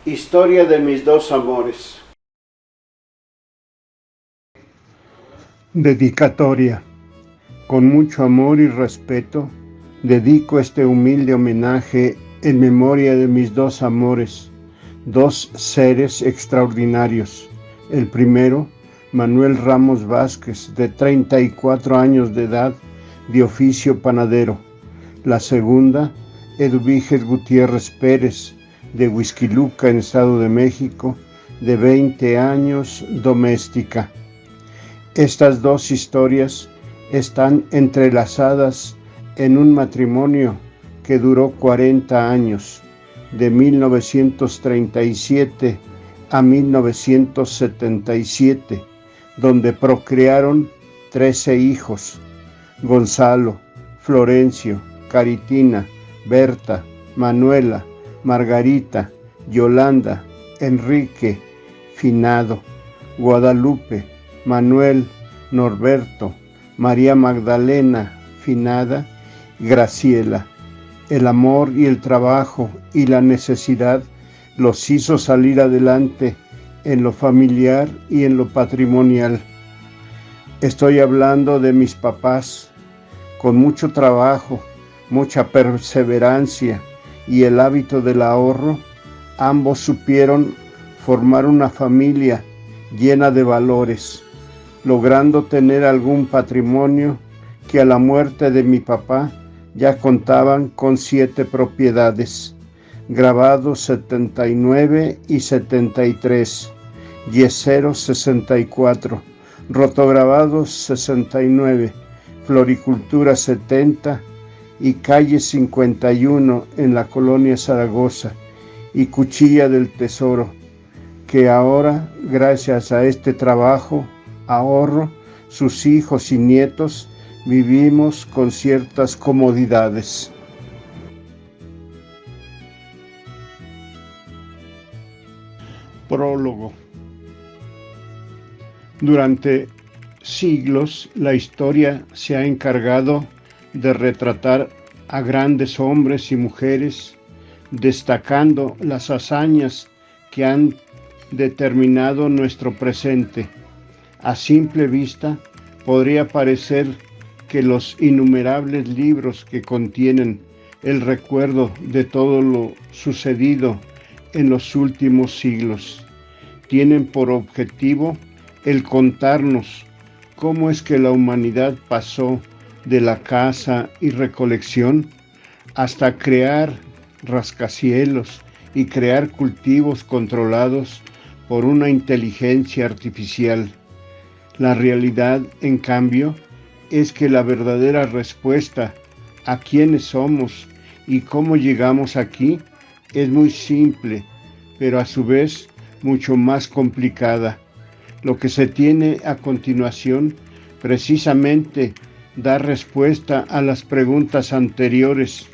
Historia de mis dos amores. Dedicatoria. Con mucho amor y respeto, dedico este humilde homenaje en memoria de mis dos amores, dos seres extraordinarios. El primero, Manuel Ramos Vázquez, de 34 años de edad, de oficio panadero. La segunda, Eduviges Gutiérrez Pérez, de Huixquiluca, en Estado de México, de 20 años, doméstica. Estas dos historias están entrelazadas en un matrimonio que duró 40 años, de 1937 a 1977, donde procrearon 13 hijos: Gonzalo, Florencio, Caritina, Berta, Manuela, Margarita, Yolanda, Enrique, Finado, Guadalupe, Manuel, Norberto, María Magdalena, Finada, Graciela. El amor y el trabajo y la necesidad los hizo salir adelante en lo familiar y en lo patrimonial. Estoy hablando de mis papás. Con mucho trabajo, mucha perseverancia y el hábito del ahorro, ambos supieron formar una familia llena de valores, logrando tener algún patrimonio que a la muerte de mi papá ya contaban con 7 propiedades, grabados 79 y 73, yeseros 64, rotograbados 69, floricultura 70 y calle 51 en la colonia Zaragoza, y Cuchilla del Tesoro, que ahora, gracias a este trabajo, ahorro, sus hijos y nietos, vivimos con ciertas comodidades. Prólogo. Durante siglos, la historia se ha encargado de retratar a grandes hombres y mujeres, destacando las hazañas que han determinado nuestro presente. A simple vista, podría parecer que los innumerables libros que contienen el recuerdo de todo lo sucedido en los últimos siglos tienen por objetivo el contarnos cómo es que la humanidad pasó de la caza y recolección hasta crear rascacielos y crear cultivos controlados por una inteligencia artificial. La realidad, en cambio, es que la verdadera respuesta a quiénes somos y cómo llegamos aquí es muy simple, pero a su vez mucho más complicada. Lo que se tiene a continuación precisamente da respuesta a las preguntas anteriores,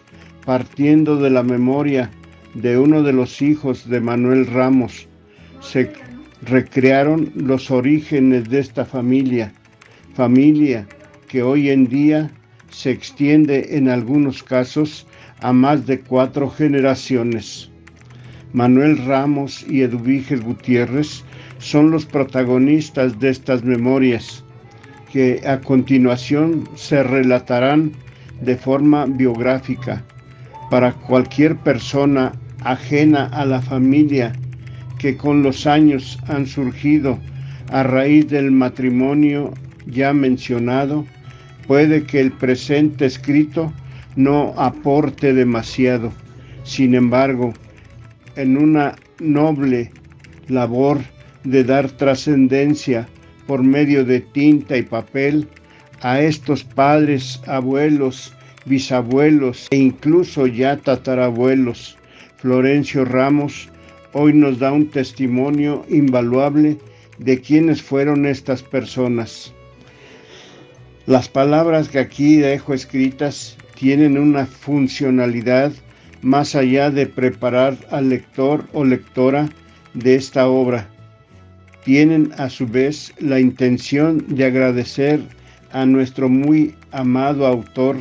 partiendo de la memoria de uno de los hijos de Manuel Ramos. Se recrearon los orígenes de esta familia que hoy en día se extiende en algunos casos a más de 4 generaciones. Manuel Ramos y Eduviges Gutiérrez son los protagonistas de estas memorias, que a continuación se relatarán de forma biográfica para cualquier persona ajena a la familia que con los años han surgido a raíz del matrimonio ya mencionado. Puede que el presente escrito no aporte demasiado. Sin embargo, en una noble labor de dar trascendencia por medio de tinta y papel a estos padres, abuelos, bisabuelos e incluso ya tatarabuelos, Florencio Ramos hoy nos da un testimonio invaluable de quiénes fueron estas personas. Las palabras que aquí dejo escritas tienen una funcionalidad más allá de preparar al lector o lectora de esta obra. Tienen a su vez la intención de agradecer a nuestro muy amado autor,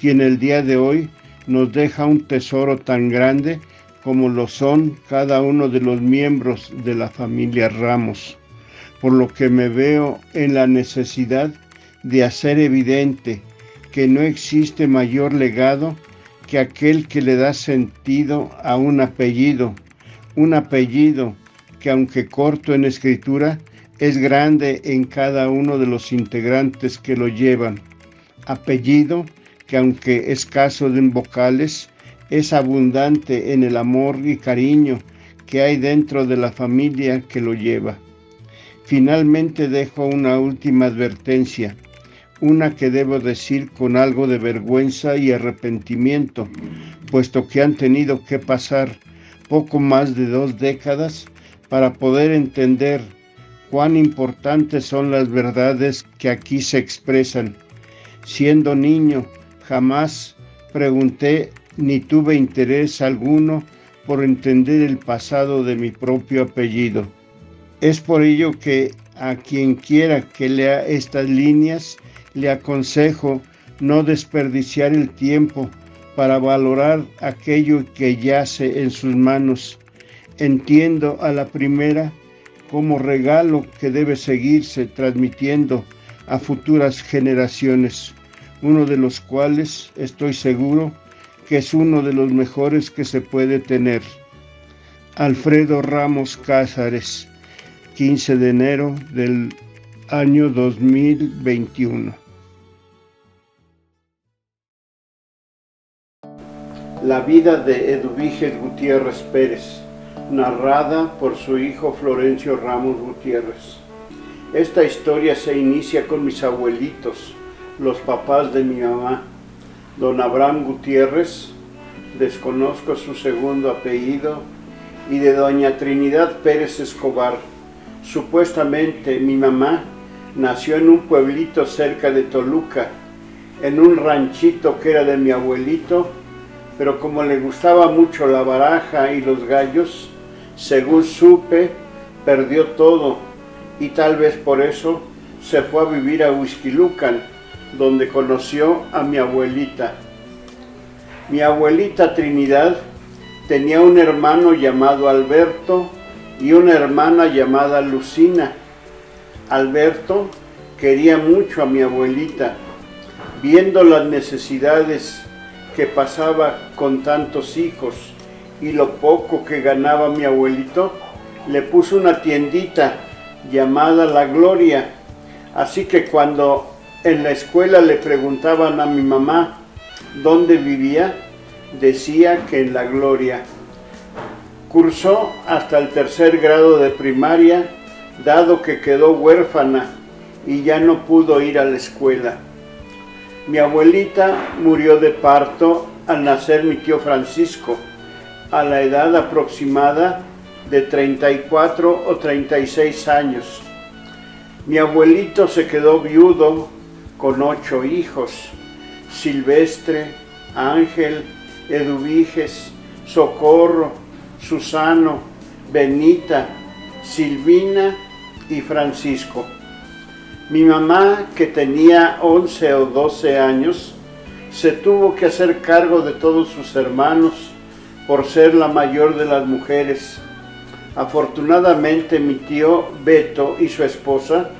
quien el día de hoy nos deja un tesoro tan grande como lo son cada uno de los miembros de la familia Ramos, por lo que me veo en la necesidad de hacer evidente que no existe mayor legado que aquel que le da sentido a un apellido que aunque corto en escritura, es grande en cada uno de los integrantes que lo llevan, apellido que aunque escaso en vocales, es abundante en el amor y cariño que hay dentro de la familia que lo lleva. Finalmente dejo una última advertencia, una que debo decir con algo de vergüenza y arrepentimiento, puesto que han tenido que pasar poco más de 2 décadas para poder entender cuán importantes son las verdades que aquí se expresan. Siendo niño, jamás pregunté ni tuve interés alguno por entender el pasado de mi propio apellido. Es por ello que a quien quiera que lea estas líneas, le aconsejo no desperdiciar el tiempo para valorar aquello que yace en sus manos. Entiendo a la primera como regalo que debe seguirse transmitiendo a futuras generaciones, uno de los cuales estoy seguro que es uno de los mejores que se puede tener. Alfredo Ramos Cázares, 15 de enero del año 2021. La vida de Eduviges Gutiérrez Pérez, narrada por su hijo Florencio Ramos Gutiérrez. Esta historia se inicia con mis abuelitos, los papás de mi mamá, don Abraham Gutiérrez, desconozco su segundo apellido, y de doña Trinidad Pérez Escobar. Supuestamente mi mamá nació en un pueblito cerca de Toluca, en un ranchito que era de mi abuelito, pero como le gustaba mucho la baraja y los gallos, según supe, perdió todo y tal vez por eso se fue a vivir a Huixquilucan, donde conoció a mi abuelita. Mi abuelita Trinidad tenía un hermano llamado Alberto y una hermana llamada Lucina. Alberto quería mucho a mi abuelita. Viendo las necesidades que pasaba con tantos hijos y lo poco que ganaba mi abuelito, le puso una tiendita llamada La Gloria. Así que cuando en la escuela le preguntaban a mi mamá dónde vivía, decía que en La Gloria. Cursó hasta el 3er grado de primaria, dado que quedó huérfana y ya no pudo ir a la escuela. Mi abuelita murió de parto al nacer mi tío Francisco, a la edad aproximada de 34 o 36 años. Mi abuelito se quedó viudo con 8 hijos: Silvestre, Ángel, Eduviges, Socorro, Susano, Benita, Silvina y Francisco. Mi mamá, que tenía 11 o 12 años, se tuvo que hacer cargo de todos sus hermanos por ser la mayor de las mujeres. Afortunadamente mi tío Beto y su esposa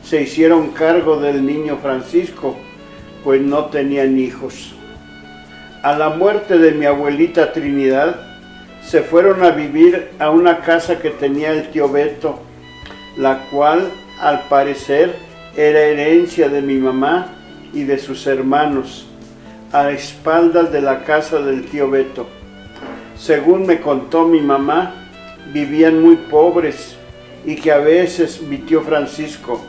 se hicieron cargo del niño Francisco, pues no tenían hijos. A la muerte de mi abuelita Trinidad, se fueron a vivir a una casa que tenía el tío Beto, la cual al parecer era herencia de mi mamá y de sus hermanos, a espaldas de la casa del tío Beto. Según me contó mi mamá, vivían muy pobres y que a veces mi tío Francisco,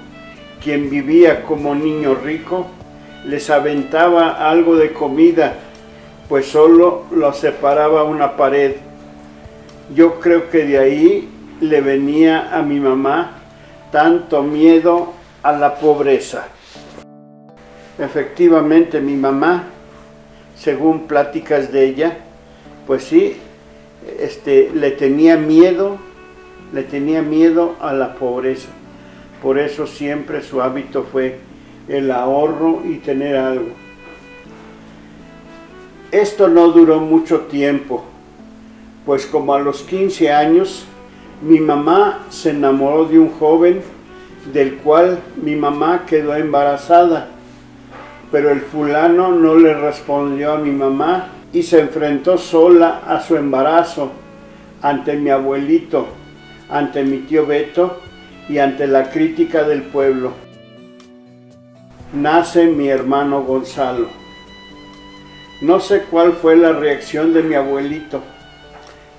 quien vivía como niño rico, les aventaba algo de comida, pues solo los separaba una pared. Yo creo que de ahí le venía a mi mamá tanto miedo a la pobreza. Efectivamente, mi mamá, según pláticas de ella, pues sí, le tenía miedo a la pobreza. Por eso siempre su hábito fue el ahorro y tener algo. Esto no duró mucho tiempo, pues como a los 15 años, mi mamá se enamoró de un joven del cual mi mamá quedó embarazada, pero el fulano no le respondió a mi mamá y se enfrentó sola a su embarazo ante mi abuelito, ante mi tío Beto y ante la crítica del pueblo. Nace mi hermano Gonzalo. No sé cuál fue la reacción de mi abuelito.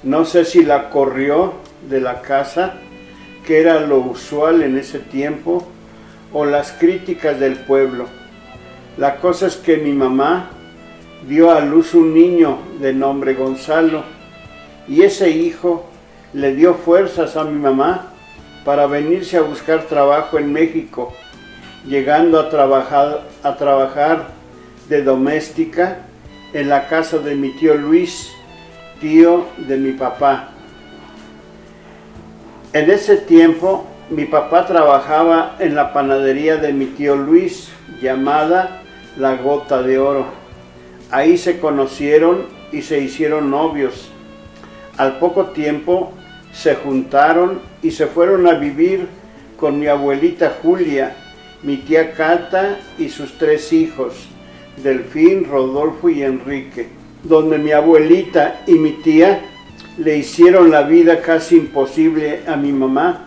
No sé si la corrió de la casa, que era lo usual en ese tiempo, o las críticas del pueblo. La cosa es que mi mamá dio a luz un niño de nombre Gonzalo, y ese hijo le dio fuerzas a mi mamá para venirse a buscar trabajo en México, llegando a trabajar de doméstica en la casa de mi tío Luis, tío de mi papá. En ese tiempo, mi papá trabajaba en la panadería de mi tío Luis, llamada La Gota de Oro. Ahí se conocieron y se hicieron novios. Al poco tiempo se juntaron y se fueron a vivir con mi abuelita Julia, mi tía Cata y sus 3 hijos, Delfín, Rodolfo y Enrique, donde mi abuelita y mi tía le hicieron la vida casi imposible a mi mamá,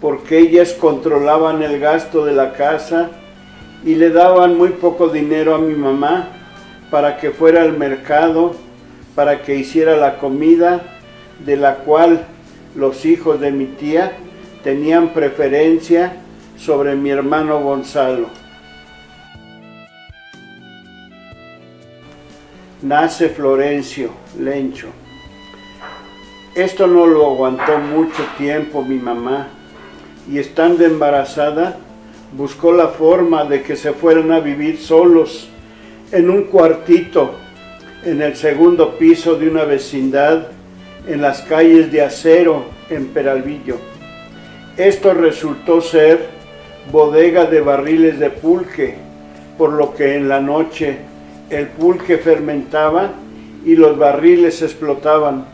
porque ellas controlaban el gasto de la casa y le daban muy poco dinero a mi mamá para que fuera al mercado, para que hiciera la comida, de la cual los hijos de mi tía tenían preferencia sobre mi hermano Gonzalo. Nace Florencio Lencho. Esto no lo aguantó mucho tiempo mi mamá, y estando embarazada, buscó la forma de que se fueran a vivir solos en un cuartito en el segundo piso de una vecindad en las calles de Acero, en Peralvillo. Esto resultó ser bodega de barriles de pulque, por lo que en la noche el pulque fermentaba y los barriles explotaban,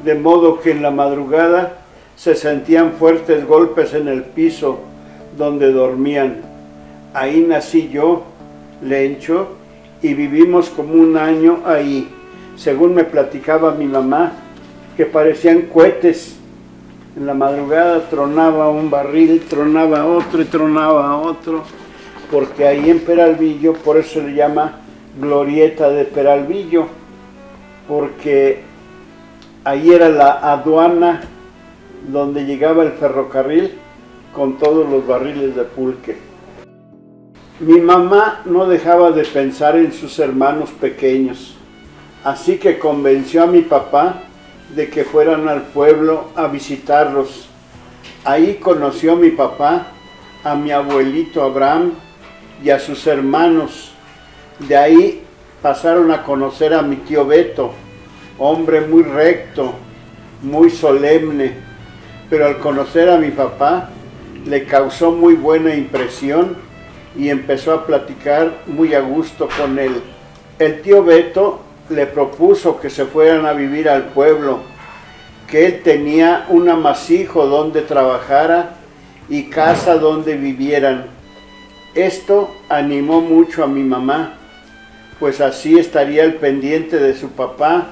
de modo que en la madrugada se sentían fuertes golpes en el piso donde dormían. Ahí nací yo, Lencho, y vivimos como un año ahí, según me platicaba mi mamá, que parecían cohetes. En la madrugada tronaba un barril, tronaba otro y tronaba otro, porque ahí en Peralvillo, por eso se le llama Glorieta de Peralvillo, porque ahí era la aduana donde llegaba el ferrocarril con todos los barriles de pulque. Mi mamá no dejaba de pensar en sus hermanos pequeños, así que convenció a mi papá de que fueran al pueblo a visitarlos. Ahí conoció mi papá a mi abuelito Abraham y a sus hermanos. De ahí pasaron a conocer a mi tío Beto, hombre muy recto, muy solemne, pero al conocer a mi papá le causó muy buena impresión y empezó a platicar muy a gusto con él. El tío Beto le propuso que se fueran a vivir al pueblo, que él tenía un amasijo donde trabajara y casa donde vivieran. Esto animó mucho a mi mamá, pues así estaría al pendiente de su papá,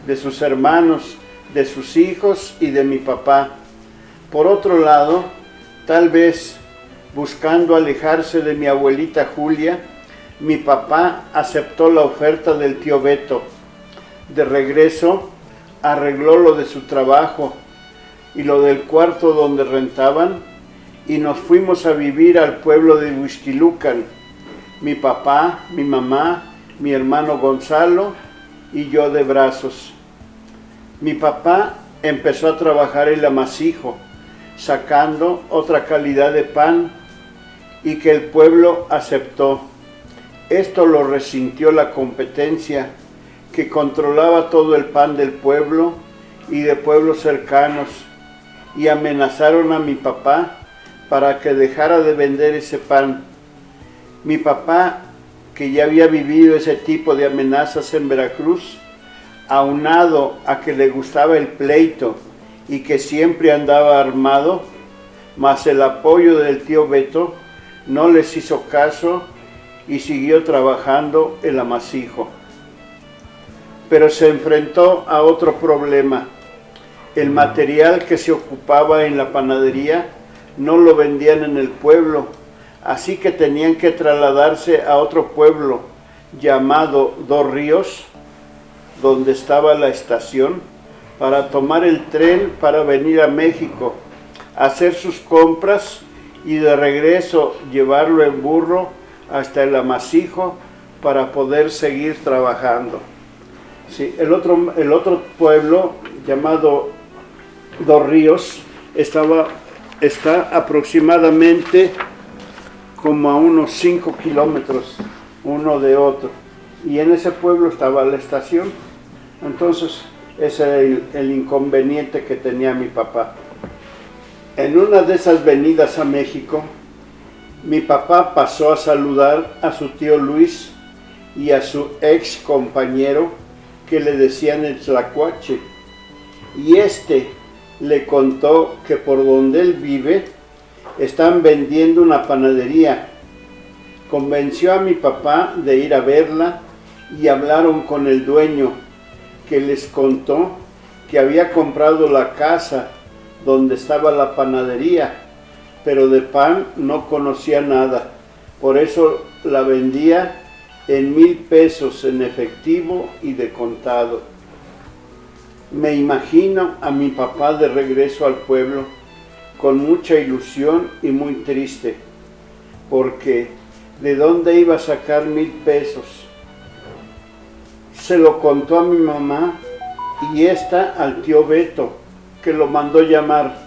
de sus hermanos, de sus hijos y de mi papá. Por otro lado, tal vez buscando alejarse de mi abuelita Julia, mi papá aceptó la oferta del tío Beto. De regreso, arregló lo de su trabajo y lo del cuarto donde rentaban y nos fuimos a vivir al pueblo de Huixquilucan. Mi papá, mi mamá, mi hermano Gonzalo y yo de brazos. Mi papá empezó a trabajar el amasijo, sacando otra calidad de pan y que el pueblo aceptó. Esto lo resintió la competencia, que controlaba todo el pan del pueblo y de pueblos cercanos, y amenazaron a mi papá para que dejara de vender ese pan. Mi papá, que ya había vivido ese tipo de amenazas en Veracruz, aunado a que le gustaba el pleito y que siempre andaba armado, mas el apoyo del tío Beto no les hizo caso y siguió trabajando el amasijo. Pero se enfrentó a otro problema. El material que se ocupaba en la panadería no lo vendían en el pueblo, así que tenían que trasladarse a otro pueblo llamado Dos Ríos, donde estaba la estación, para tomar el tren para venir a México, hacer sus compras y de regreso llevarlo en burro hasta el amasijo para poder seguir trabajando. Sí, el otro pueblo llamado Dos Ríos está aproximadamente como a unos 5 kilómetros uno de otro, y en ese pueblo estaba la estación. Entonces ese era el inconveniente que tenía mi papá. En una de esas venidas a México, mi papá pasó a saludar a su tío Luis y a su ex compañero, que le decían el Tlacuache, y le contó que por donde él vive están vendiendo una panadería. Convenció a mi papá de ir a verla y hablaron con el dueño, que les contó que había comprado la casa donde estaba la panadería, pero de pan no conocía nada, por eso la vendía en 1,000 pesos en efectivo y de contado. Me imagino a mi papá de regreso al pueblo con mucha ilusión y muy triste, porque ¿de dónde iba a sacar 1,000 pesos? Se lo contó a mi mamá y al tío Beto, que lo mandó llamar.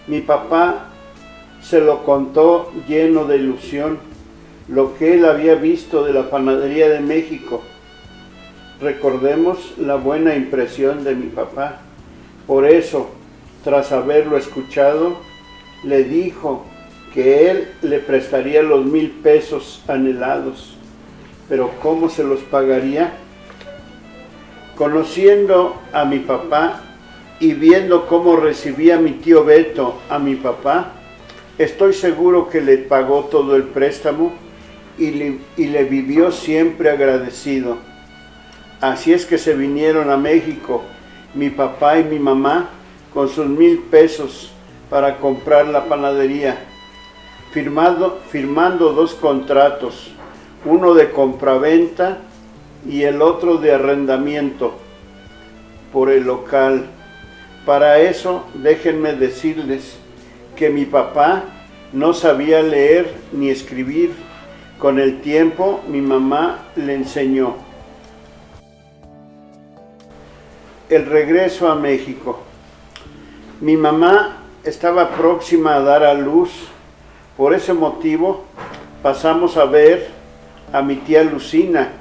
Mi papá se lo contó lleno de ilusión, lo que él había visto de la panadería de México. Recordemos la buena impresión de mi papá. Por eso, tras haberlo escuchado, le dijo que él le prestaría los 1,000 pesos anhelados. Pero ¿cómo se los pagaría? Conociendo a mi papá y viendo cómo recibía mi tío Beto a mi papá, estoy seguro que le pagó todo el préstamo y le vivió siempre agradecido. Así es que se vinieron a México, mi papá y mi mamá, con sus 1,000 pesos para comprar la panadería, firmando 2 contratos, uno de compraventa y el otro de arrendamiento por el local. Para eso, déjenme decirles que mi papá no sabía leer ni escribir. Con el tiempo, mi mamá le enseñó. El regreso a México. Mi mamá estaba próxima a dar a luz. Por ese motivo, pasamos a ver a mi tía Lucina,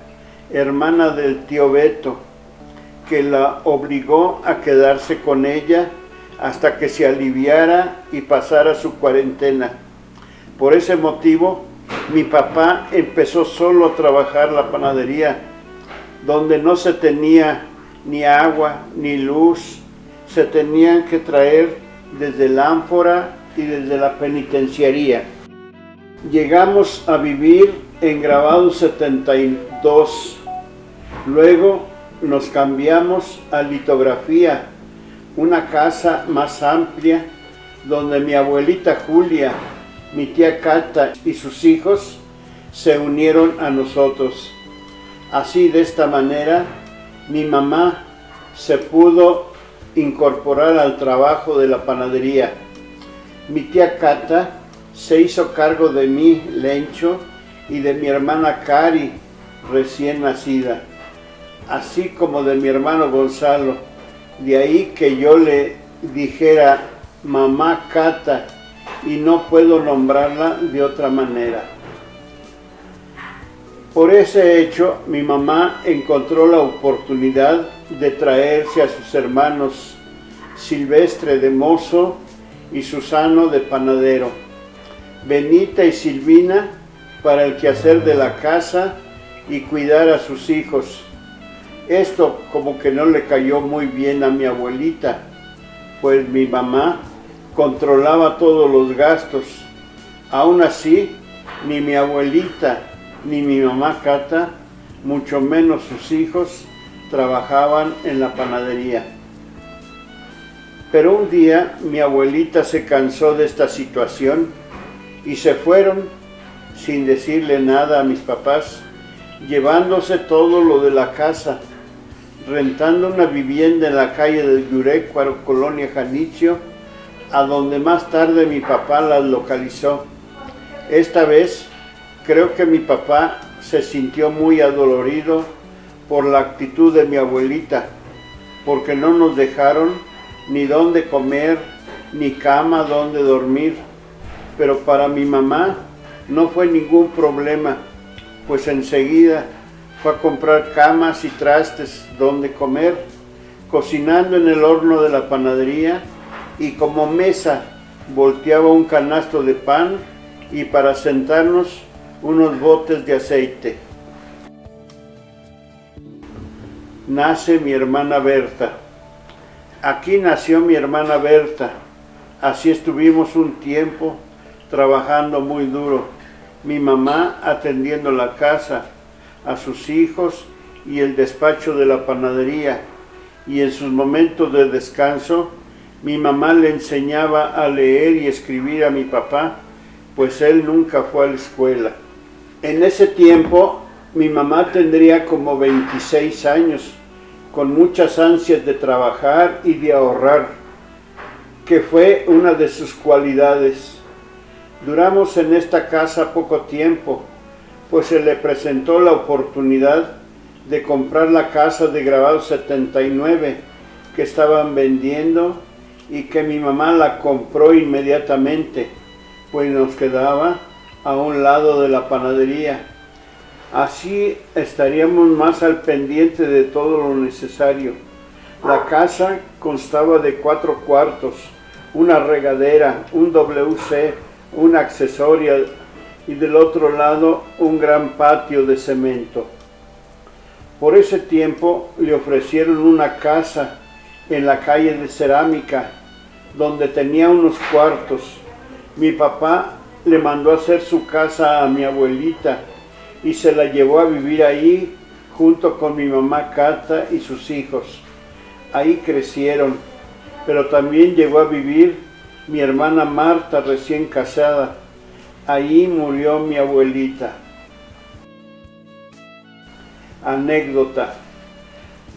hermana del tío Beto, que la obligó a quedarse con ella hasta que se aliviara y pasara su cuarentena. Por ese motivo, mi papá empezó solo a trabajar la panadería, donde no se tenía ni agua ni luz, se tenían que traer desde el Ánfora y desde la penitenciaría. Llegamos a vivir en Grabado 72, luego nos cambiamos a Litografía, una casa más amplia, donde mi abuelita Julia, mi tía Cata y sus hijos se unieron a nosotros. Así, de esta manera, mi mamá se pudo incorporar al trabajo de la panadería. Mi tía Cata se hizo cargo de mí, Lencho, y de mi hermana Cari, recién nacida, así como de mi hermano Gonzalo. De ahí que yo le dijera mamá Cata, y no puedo nombrarla de otra manera. Por ese hecho, mi mamá encontró la oportunidad de traerse a sus hermanos Silvestre de mozo y Susano de panadero, Benita y Silvina para el quehacer de la casa y cuidar a sus hijos. Esto como que no le cayó muy bien a mi abuelita, pues mi mamá controlaba todos los gastos. Aún así, ni mi abuelita ni mi mamá Cata, mucho menos sus hijos, trabajaban en la panadería. Pero un día mi abuelita se cansó de esta situación y se fueron sin decirle nada a mis papás, llevándose todo lo de la casa, rentando una vivienda en la calle del Yurecuaro, Colonia Janitzio, a donde más tarde mi papá las localizó. Esta vez creo que mi papá se sintió muy adolorido por la actitud de mi abuelita, porque no nos dejaron ni dónde comer, ni cama donde dormir. Pero para mi mamá no fue ningún problema, pues enseguida fue a comprar camas y trastes donde comer, cocinando en el horno de la panadería, y como mesa volteaba un canasto de pan y para sentarnos unos botes de aceite. Nace mi hermana Berta. Aquí nació mi hermana Berta. Así estuvimos un tiempo trabajando muy duro. Mi mamá atendiendo la casa, a sus hijos y el despacho de la panadería. Y en sus momentos de descanso, mi mamá le enseñaba a leer y escribir a mi papá, pues él nunca fue a la escuela. En ese tiempo, mi mamá tendría como 26 años, con muchas ansias de trabajar y de ahorrar, que fue una de sus cualidades. Duramos en esta casa poco tiempo, pues se le presentó la oportunidad de comprar la casa de Grabado 79 que estaban vendiendo y que mi mamá la compró inmediatamente, pues nos quedaba a un lado de la panadería. Así estaríamos más al pendiente de todo lo necesario. La casa constaba de 4 cuartos, una regadera, un WC, una accesoria y del otro lado un gran patio de cemento. Por ese tiempo le ofrecieron una casa en la calle de Cerámica, donde tenía unos cuartos. Mi papá le mandó a hacer su casa a mi abuelita y se la llevó a vivir ahí junto con mi mamá Cata y sus hijos. Ahí crecieron, pero también llegó a vivir mi hermana Marta recién casada. Ahí murió mi abuelita. Anécdota.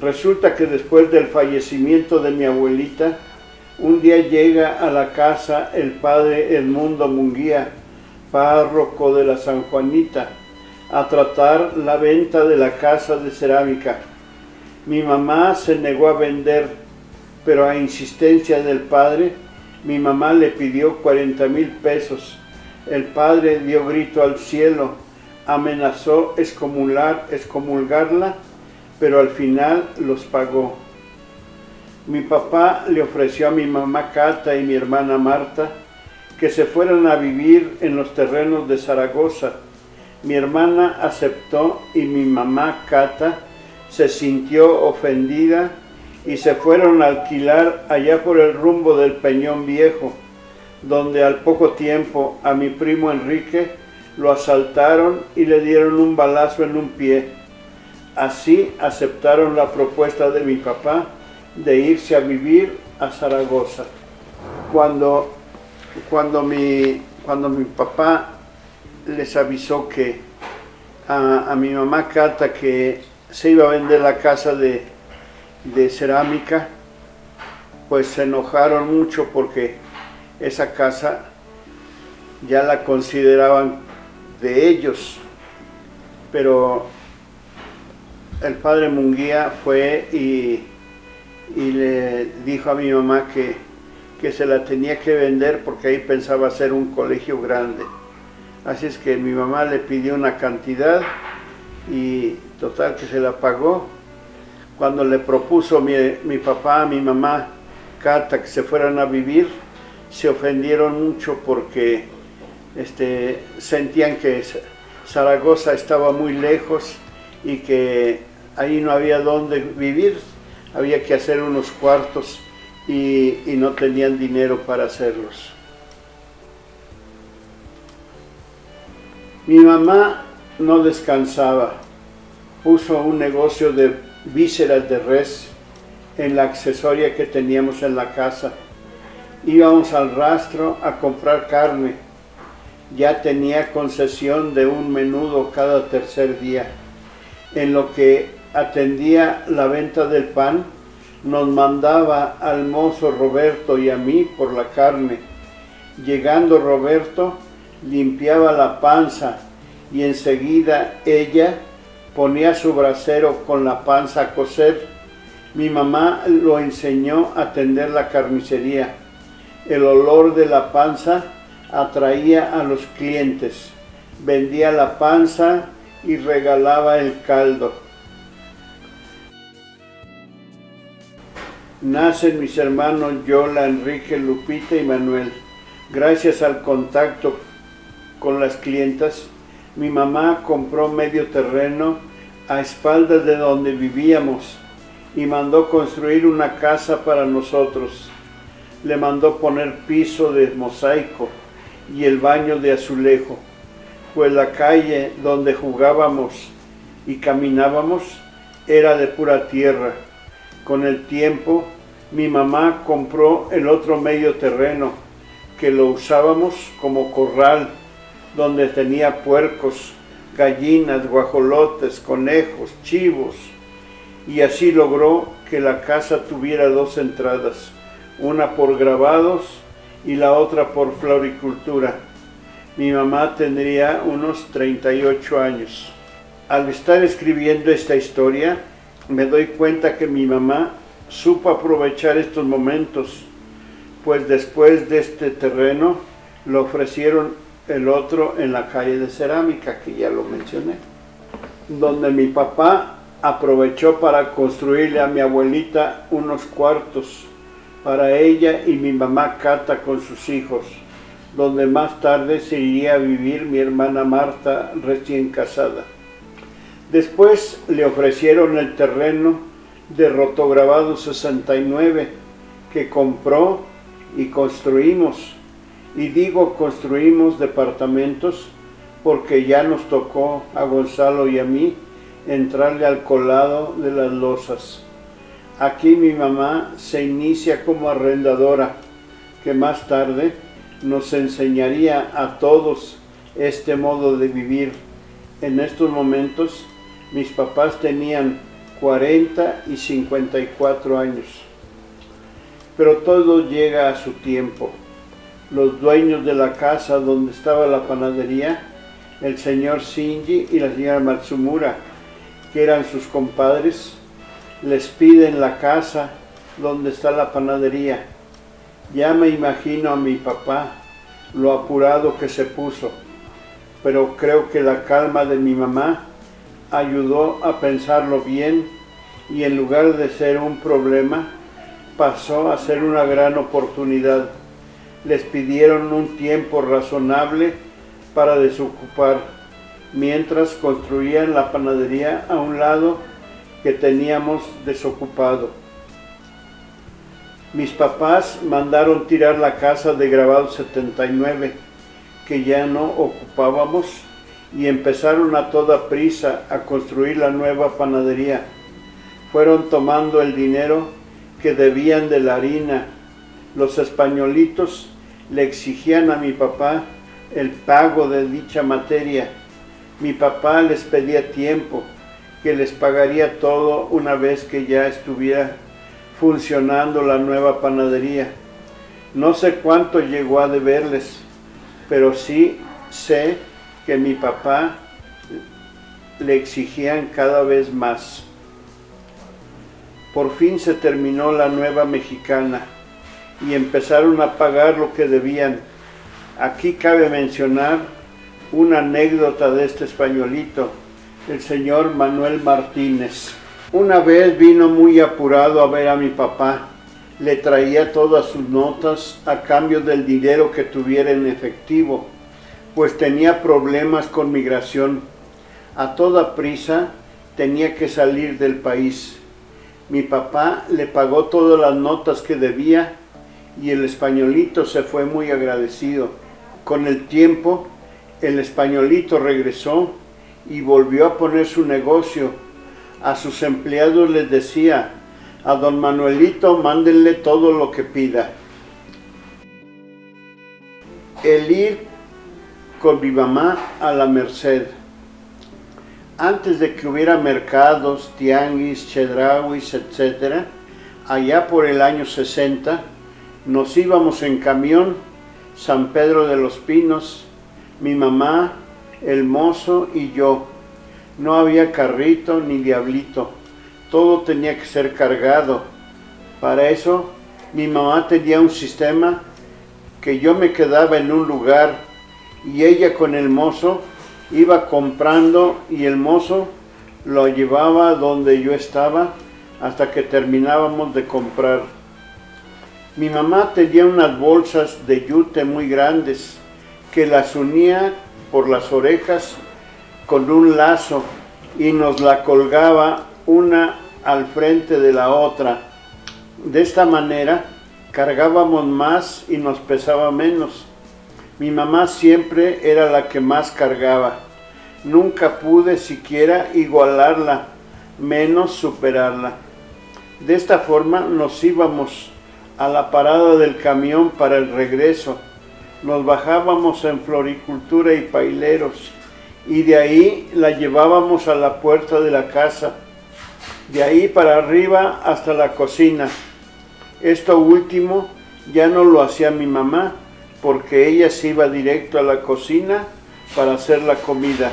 Resulta que después del fallecimiento de mi abuelita, un día llega a la casa el padre Edmundo Munguía, párroco de la San Juanita, a tratar la venta de la casa de Cerámica. Mi mamá se negó a vender, pero a insistencia del padre, mi mamá le pidió 40,000 pesos. El padre dio grito al cielo, amenazó excomulgarla, pero al final los pagó. Mi papá le ofreció a mi mamá Cata y mi hermana Marta que se fueran a vivir en los terrenos de Zaragoza. Mi hermana aceptó y mi mamá Cata se sintió ofendida y se fueron a alquilar allá por el rumbo del Peñón Viejo, donde al poco tiempo a mi primo Enrique lo asaltaron y le dieron un balazo en un pie. Así aceptaron la propuesta de mi papá de irse a vivir a Zaragoza. Cuando mi papá les avisó que a mi mamá Cata que se iba a vender la casa de Cerámica, pues se enojaron mucho porque esa casa ya la consideraban de ellos. Pero el padre Munguía fue y le dijo a mi mamá que se la tenía que vender porque ahí pensaba hacer un colegio grande. Así es que mi mamá le pidió una cantidad y total que se la pagó. Cuando le propuso mi papá a mi mamá Cata que se fueran a vivir, se ofendieron mucho porque sentían que Zaragoza estaba muy lejos y que ahí no había dónde vivir, había que hacer unos cuartos y no tenían dinero para hacerlos. Mi mamá no descansaba, puso un negocio de vísceras de res en la accesoria que teníamos en la casa. Íbamos al rastro a comprar carne. Ya tenía concesión de un menudo cada tercer día. En lo que atendía la venta del pan, nos mandaba al mozo Roberto y a mí por la carne. Llegando Roberto, limpiaba la panza y enseguida ella ponía su brasero con la panza a cocer. Mi mamá lo enseñó a tender la carnicería. El olor de la panza atraía a los clientes. Vendía la panza y regalaba el caldo. Nacen mis hermanos Yola, Enrique, Lupita y Manuel. Gracias al contacto con las clientas, mi mamá compró medio terreno a espaldas de donde vivíamos y mandó construir una casa para nosotros. Le mandó poner piso de mosaico y el baño de azulejo, pues la calle donde jugábamos y caminábamos era de pura tierra. Con el tiempo, mi mamá compró el otro medio terreno, que lo usábamos como corral, donde tenía puercos, gallinas, guajolotes, conejos, chivos, y así logró que la casa tuviera dos entradas, una por gravados y la otra por floricultura. Mi mamá tendría unos 38 años. Al estar escribiendo esta historia, me doy cuenta que mi mamá supo aprovechar estos momentos, pues después de este terreno le ofrecieron el otro en la calle de Cerámica, que ya lo mencioné, donde mi papá aprovechó para construirle a mi abuelita unos cuartos para ella y mi mamá Cata con sus hijos, donde más tarde se iría a vivir mi hermana Marta recién casada. Después le ofrecieron el terreno de Rotograbado 69 que compró y construimos. Y digo construimos departamentos porque ya nos tocó a Gonzalo y a mí entrarle al colado de las losas. Aquí mi mamá se inicia como arrendadora, que más tarde nos enseñaría a todos este modo de vivir. En estos momentos mis papás tenían 40 y 54 años. Pero todo llega a su tiempo. Los dueños de la casa donde estaba la panadería, el señor Shinji y la señora Matsumura, que eran sus compadres, les piden la casa donde está la panadería. Ya me imagino a mi papá, lo apurado que se puso, pero creo que la calma de mi mamá ayudó a pensarlo bien y en lugar de ser un problema, pasó a ser una gran oportunidad. Les pidieron un tiempo razonable para desocupar, mientras construían la panadería a un lado que teníamos desocupado. Mis papás mandaron tirar la casa de Grabado 79, que ya no ocupábamos, y empezaron a toda prisa a construir la nueva panadería. Fueron tomando el dinero que debían de la harina. Los españolitos le exigían a mi papá el pago de dicha materia. Mi papá les pedía tiempo, que les pagaría todo una vez que ya estuviera funcionando la nueva panadería. No sé cuánto llegó a deberles, pero sí sé que mi papá le exigían cada vez más. Por fin se terminó la nueva mexicana y empezaron a pagar lo que debían. Aquí cabe mencionar una anécdota de este españolito, el señor Manuel Martínez. Una vez vino muy apurado a ver a mi papá. Le traía todas sus notas a cambio del dinero que tuviera en efectivo, pues tenía problemas con migración. A toda prisa tenía que salir del país. Mi papá le pagó todas las notas que debía y el españolito se fue muy agradecido. Con el tiempo, el españolito regresó y volvió a poner su negocio. A sus empleados les decía: a don Manuelito mándenle todo lo que pida. El ir con mi mamá a la Merced. Antes de que hubiera mercados, tianguis, chedrauis, etc., allá por el año 60, nos íbamos en camión, San Pedro de los Pinos, mi mamá, el mozo y yo. No había carrito ni diablito, todo tenía que ser cargado. Para eso, mi mamá tenía un sistema que yo me quedaba en un lugar y ella con el mozo iba comprando y el mozo lo llevaba donde yo estaba hasta que terminábamos de comprar. Mi mamá tenía unas bolsas de yute muy grandes que las unía por las orejas con un lazo y nos la colgaba una al frente de la otra. De esta manera cargábamos más y nos pesaba menos. Mi mamá siempre era la que más cargaba. Nunca pude siquiera igualarla, menos superarla. De esta forma nos íbamos a la parada del camión para el regreso. Nos bajábamos en Floricultura y Paileros y de ahí la llevábamos a la puerta de la casa. De ahí para arriba hasta la cocina. Esto último ya no lo hacía mi mamá, porque ella se iba directo a la cocina para hacer la comida.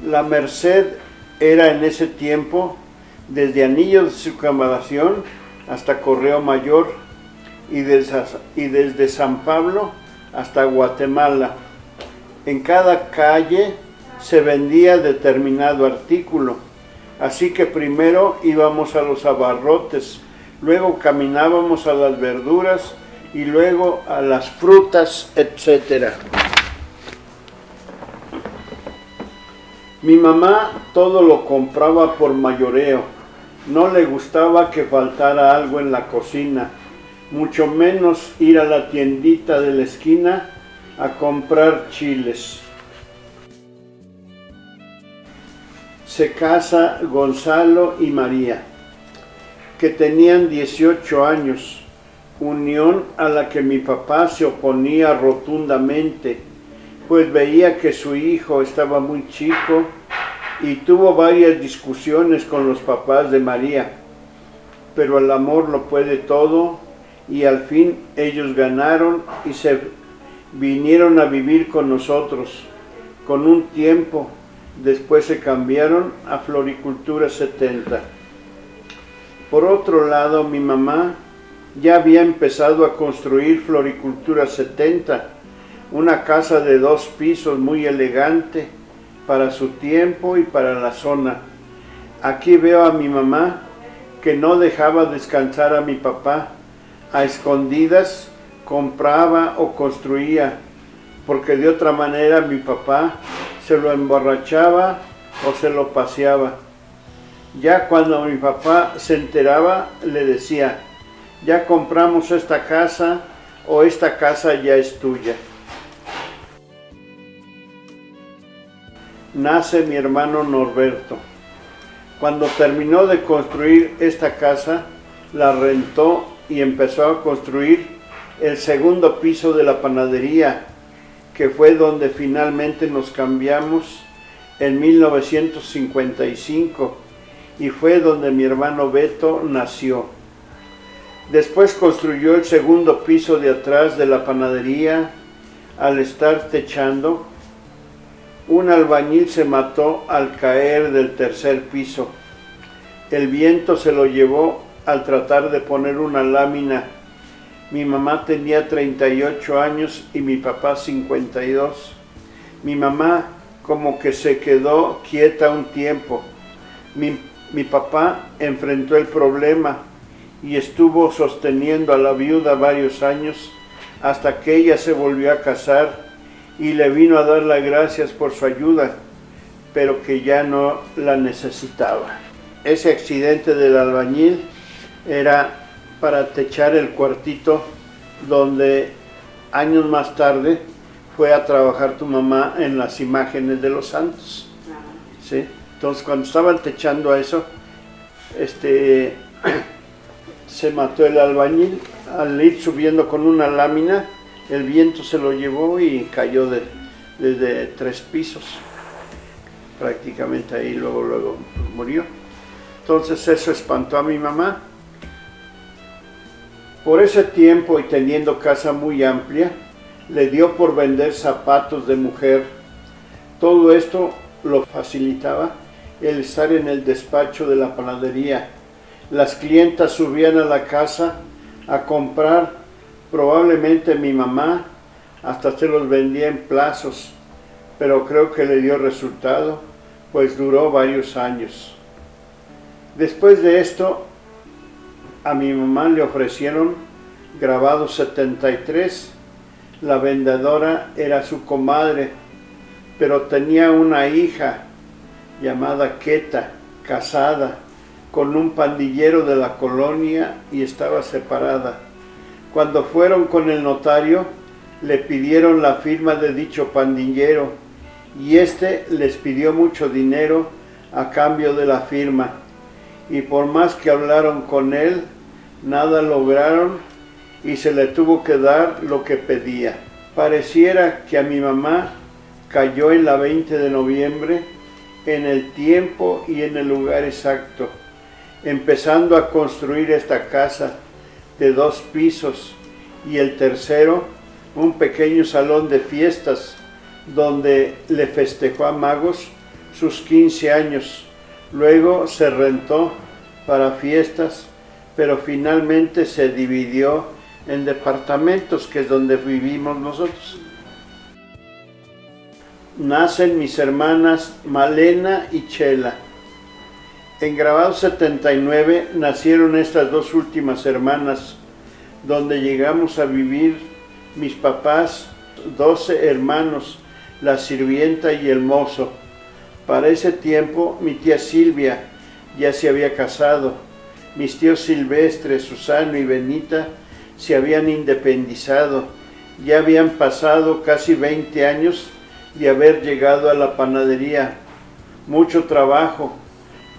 La Merced era en ese tiempo desde Anillo de Circunvalación hasta Correo Mayor y desde San Pablo hasta Guatemala. En cada calle se vendía determinado artículo, así que primero íbamos a los abarrotes, luego caminábamos a las verduras y luego a las frutas, etc. Mi mamá todo lo compraba por mayoreo. No le gustaba que faltara algo en la cocina, mucho menos ir a la tiendita de la esquina a comprar chiles. Se casa Gonzalo y María, que tenían 18 años. Unión a la que mi papá se oponía rotundamente, pues veía que su hijo estaba muy chico y tuvo varias discusiones con los papás de María. Pero el amor lo puede todo y al fin ellos ganaron y se vinieron a vivir con nosotros. Con un tiempo, después se cambiaron a Floricultura 70. Por otro lado, mi mamá ya había empezado a construir Floricultura 70, una casa de 2 pisos muy elegante para su tiempo y para la zona. Aquí veo a mi mamá que no dejaba descansar a mi papá. A escondidas compraba o construía, porque de otra manera mi papá se lo emborrachaba o se lo paseaba. Ya cuando mi papá se enteraba, le decía: ya compramos esta casa o esta casa ya es tuya. Nace mi hermano Norberto. Cuando terminó de construir esta casa, la rentó y empezó a construir el segundo piso de la panadería, que fue donde finalmente nos cambiamos en 1955 y fue donde mi hermano Beto nació. Después construyó el segundo piso de atrás de la panadería. Al estar techando, un albañil se mató al caer del tercer piso. El viento se lo llevó al tratar de poner una lámina. Mi mamá tenía 38 años y mi papá 52. Mi mamá como que se quedó quieta un tiempo. Mi papá enfrentó el problema y estuvo sosteniendo a la viuda varios años hasta que ella se volvió a casar y le vino a dar las gracias por su ayuda. pero que ya no la necesitaba. Ese accidente del albañil era para techar el cuartito donde años más tarde fue a trabajar tu mamá en las imágenes de los santos. ¿Sí? Entonces cuando estaban techando eso, se mató el albañil. Al ir subiendo con una lámina, el viento se lo llevó y cayó desde 3 pisos. Prácticamente ahí luego murió. Entonces eso espantó a mi mamá. Por ese tiempo y teniendo casa muy amplia, le dio por vender zapatos de mujer. Todo esto lo facilitaba el estar en el despacho de la panadería. Las clientas subían a la casa a comprar, probablemente mi mamá hasta se los vendía en plazos, pero creo que le dio resultado, pues duró varios años. Después de esto, a mi mamá le ofrecieron grabado 73. La vendedora era su comadre, pero tenía una hija llamada Queta, casada con un pandillero de la colonia y estaba separada. Cuando fueron con el notario, le pidieron la firma de dicho pandillero y les pidió mucho dinero a cambio de la firma. Y por más que hablaron con él, nada lograron y se le tuvo que dar lo que pedía. Pareciera que a mi mamá cayó en la 20 de noviembre, en el tiempo y en el lugar exacto, empezando a construir esta casa de 2 pisos y el tercero, un pequeño salón de fiestas donde le festejó a Magos sus 15 años. Luego se rentó para fiestas, pero finalmente se dividió en departamentos, que es donde vivimos nosotros. Nacen mis hermanas Malena y Chela. En grabado 79 nacieron estas 2 últimas hermanas, donde llegamos a vivir mis papás, 12 hermanos, la sirvienta y el mozo. Para ese tiempo mi tía Silvia ya se había casado, mis tíos Silvestre, Susano y Benita se habían independizado, ya habían pasado casi 20 años de haber llegado a la panadería. Mucho trabajo,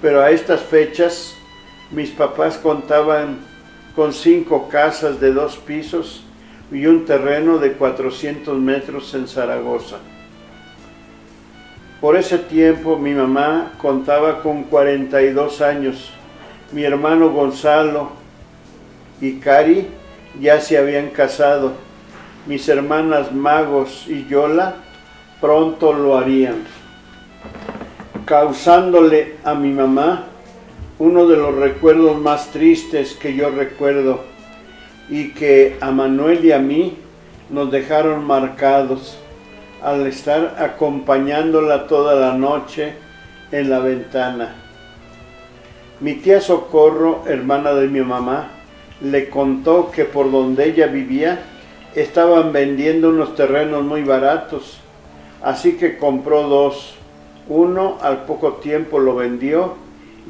pero a estas fechas mis papás contaban con 5 casas de 2 pisos y un terreno de 400 metros en Zaragoza. Por ese tiempo mi mamá contaba con 42 años, mi hermano Gonzalo y Cari ya se habían casado, mis hermanas Magos y Yola pronto lo harían, causándole a mi mamá uno de los recuerdos más tristes que yo recuerdo y que a Manuel y a mí nos dejaron marcados al estar acompañándola toda la noche en la ventana. Mi tía Socorro, hermana de mi mamá, le contó que por donde ella vivía estaban vendiendo unos terrenos muy baratos, así que compró 2. Uno al poco tiempo lo vendió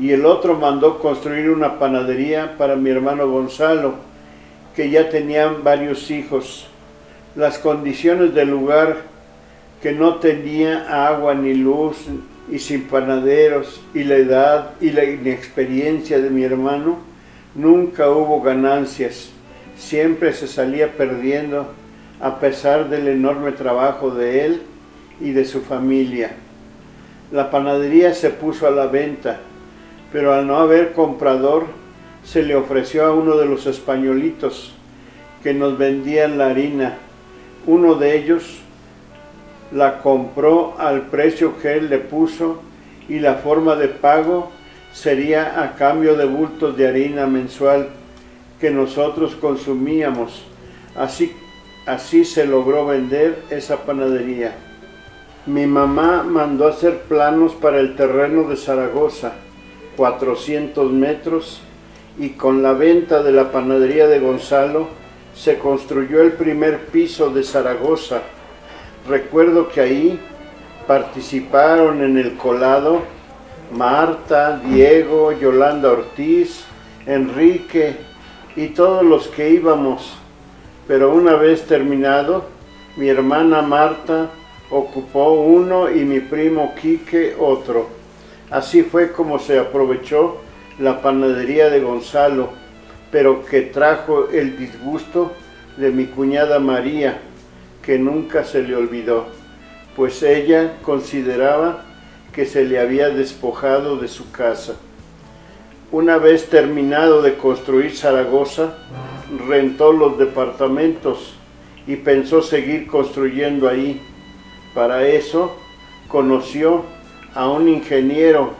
y el otro mandó construir una panadería para mi hermano Gonzalo, que ya tenían varios hijos. Las condiciones del lugar, que no tenía agua ni luz y sin panaderos, y la edad y la inexperiencia de mi hermano, nunca hubo ganancias, siempre se salía perdiendo a pesar del enorme trabajo de él y de su familia. La panadería se puso a la venta, pero al no haber comprador, se le ofreció a uno de los españolitos que nos vendían la harina. Uno de ellos la compró al precio que él le puso y la forma de pago sería a cambio de bultos de harina mensual que nosotros consumíamos. Así se logró vender esa panadería. Mi mamá mandó hacer planos para el terreno de Zaragoza, 400 metros, y con la venta de la panadería de Gonzalo se construyó el primer piso de Zaragoza. Recuerdo que ahí participaron en el colado Marta, Diego, Yolanda Ortiz, Enrique y todos los que íbamos, pero una vez terminado, mi hermana Marta ocupó uno y mi primo Quique otro. Así fue como se aprovechó la panadería de Gonzalo, pero que trajo el disgusto de mi cuñada María, que nunca se le olvidó, pues ella consideraba que se le había despojado de su casa. Una vez terminado de construir Zaragoza, rentó los departamentos y pensó seguir construyendo ahí. Para eso conoció a un ingeniero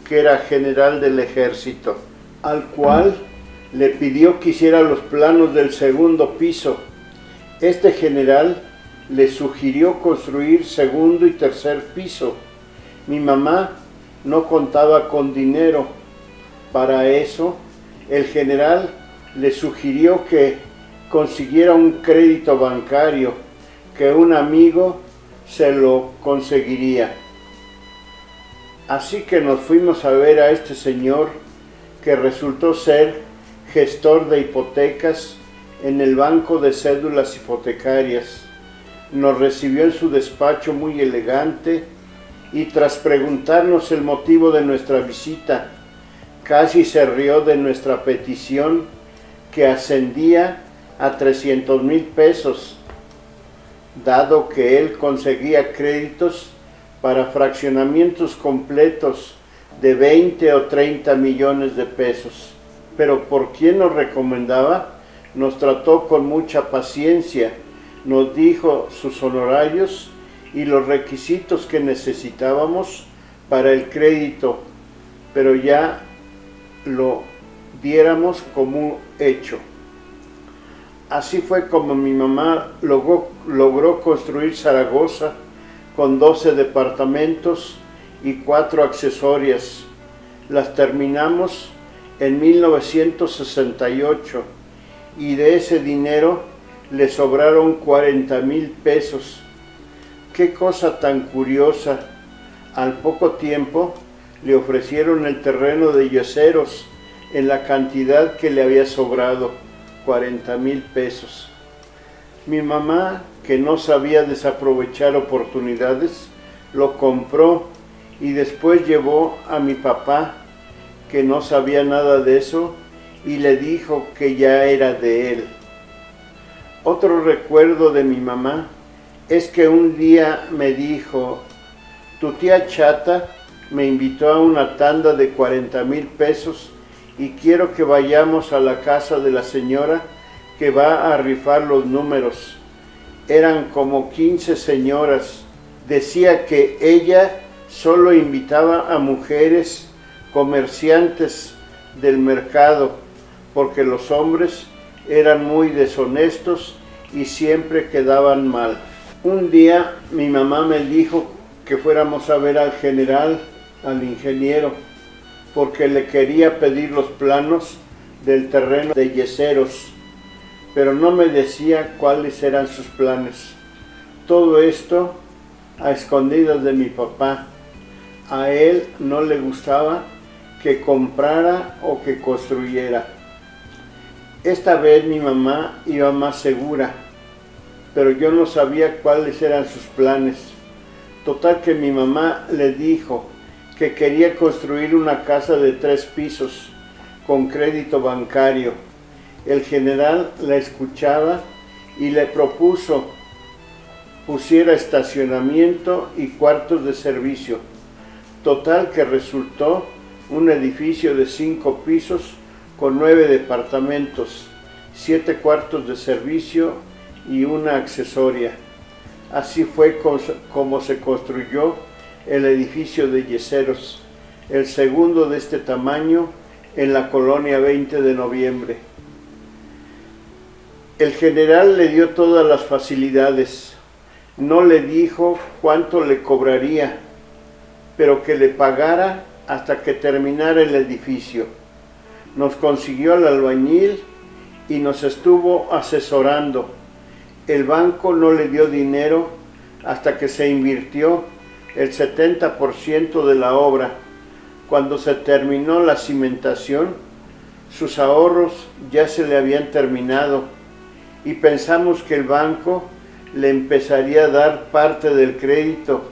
que era general del ejército, al cual le pidió que hiciera los planos del segundo piso. Este general le sugirió construir segundo y tercer piso. Mi mamá no contaba con dinero. Para eso, el general le sugirió que consiguiera un crédito bancario, que un amigo se lo conseguiría. Así que nos fuimos a ver a este señor, que resultó ser gestor de hipotecas en el Banco de Cédulas Hipotecarias. Nos recibió en su despacho muy elegante y tras preguntarnos el motivo de nuestra visita, casi se rió de nuestra petición, que ascendía a 300,000 pesos, dado que él conseguía créditos para fraccionamientos completos de 20 o 30 millones de pesos. Pero por quien nos recomendaba, nos trató con mucha paciencia, nos dijo sus honorarios y los requisitos que necesitábamos para el crédito, pero ya lo diéramos como hecho. Así fue como mi mamá logró construir Zaragoza con 12 departamentos y 4 accesorias. Las terminamos en 1968 y de ese dinero le sobraron 40,000 pesos. Qué cosa tan curiosa. Al poco tiempo le ofrecieron el terreno de Yeseros en la cantidad que le había sobrado, 40,000 pesos. Mi mamá, que no sabía desaprovechar oportunidades, lo compró y después llevó a mi papá, que no sabía nada de eso, y le dijo que ya era de él. Otro recuerdo de mi mamá es que un día me dijo: tu tía Chata me invitó a una tanda de 40,000 pesos y quiero que vayamos a la casa de la señora que va a rifar los números. Eran como 15 señoras. Decía que ella solo invitaba a mujeres comerciantes del mercado, porque los hombres eran muy deshonestos y siempre quedaban mal. Un día mi mamá me dijo que fuéramos a ver al general, al ingeniero, porque le quería pedir los planos del terreno de Yeseros, pero no me decía cuáles eran sus planes. Todo esto a escondidas de mi papá. A él no le gustaba que comprara o que construyera. Esta vez mi mamá iba más segura, pero yo no sabía cuáles eran sus planes. Total que mi mamá le dijo que quería construir una casa de 3 pisos con crédito bancario. El general la escuchaba y le propuso pusiera estacionamiento y cuartos de servicio. Total que resultó un edificio de 5 pisos con 9 departamentos, 7 cuartos de servicio y una accesoria. Así fue como se construyó el edificio de Yeseros, el segundo de este tamaño en la colonia 20 de noviembre. El general le dio todas las facilidades. No le dijo cuánto le cobraría, pero que le pagara hasta que terminara el edificio. Nos consiguió al albañil y nos estuvo asesorando. El banco no le dio dinero hasta que se invirtió el 70% de la obra. Cuando se terminó la cimentación, sus ahorros ya se le habían terminado y pensamos que el banco le empezaría a dar parte del crédito.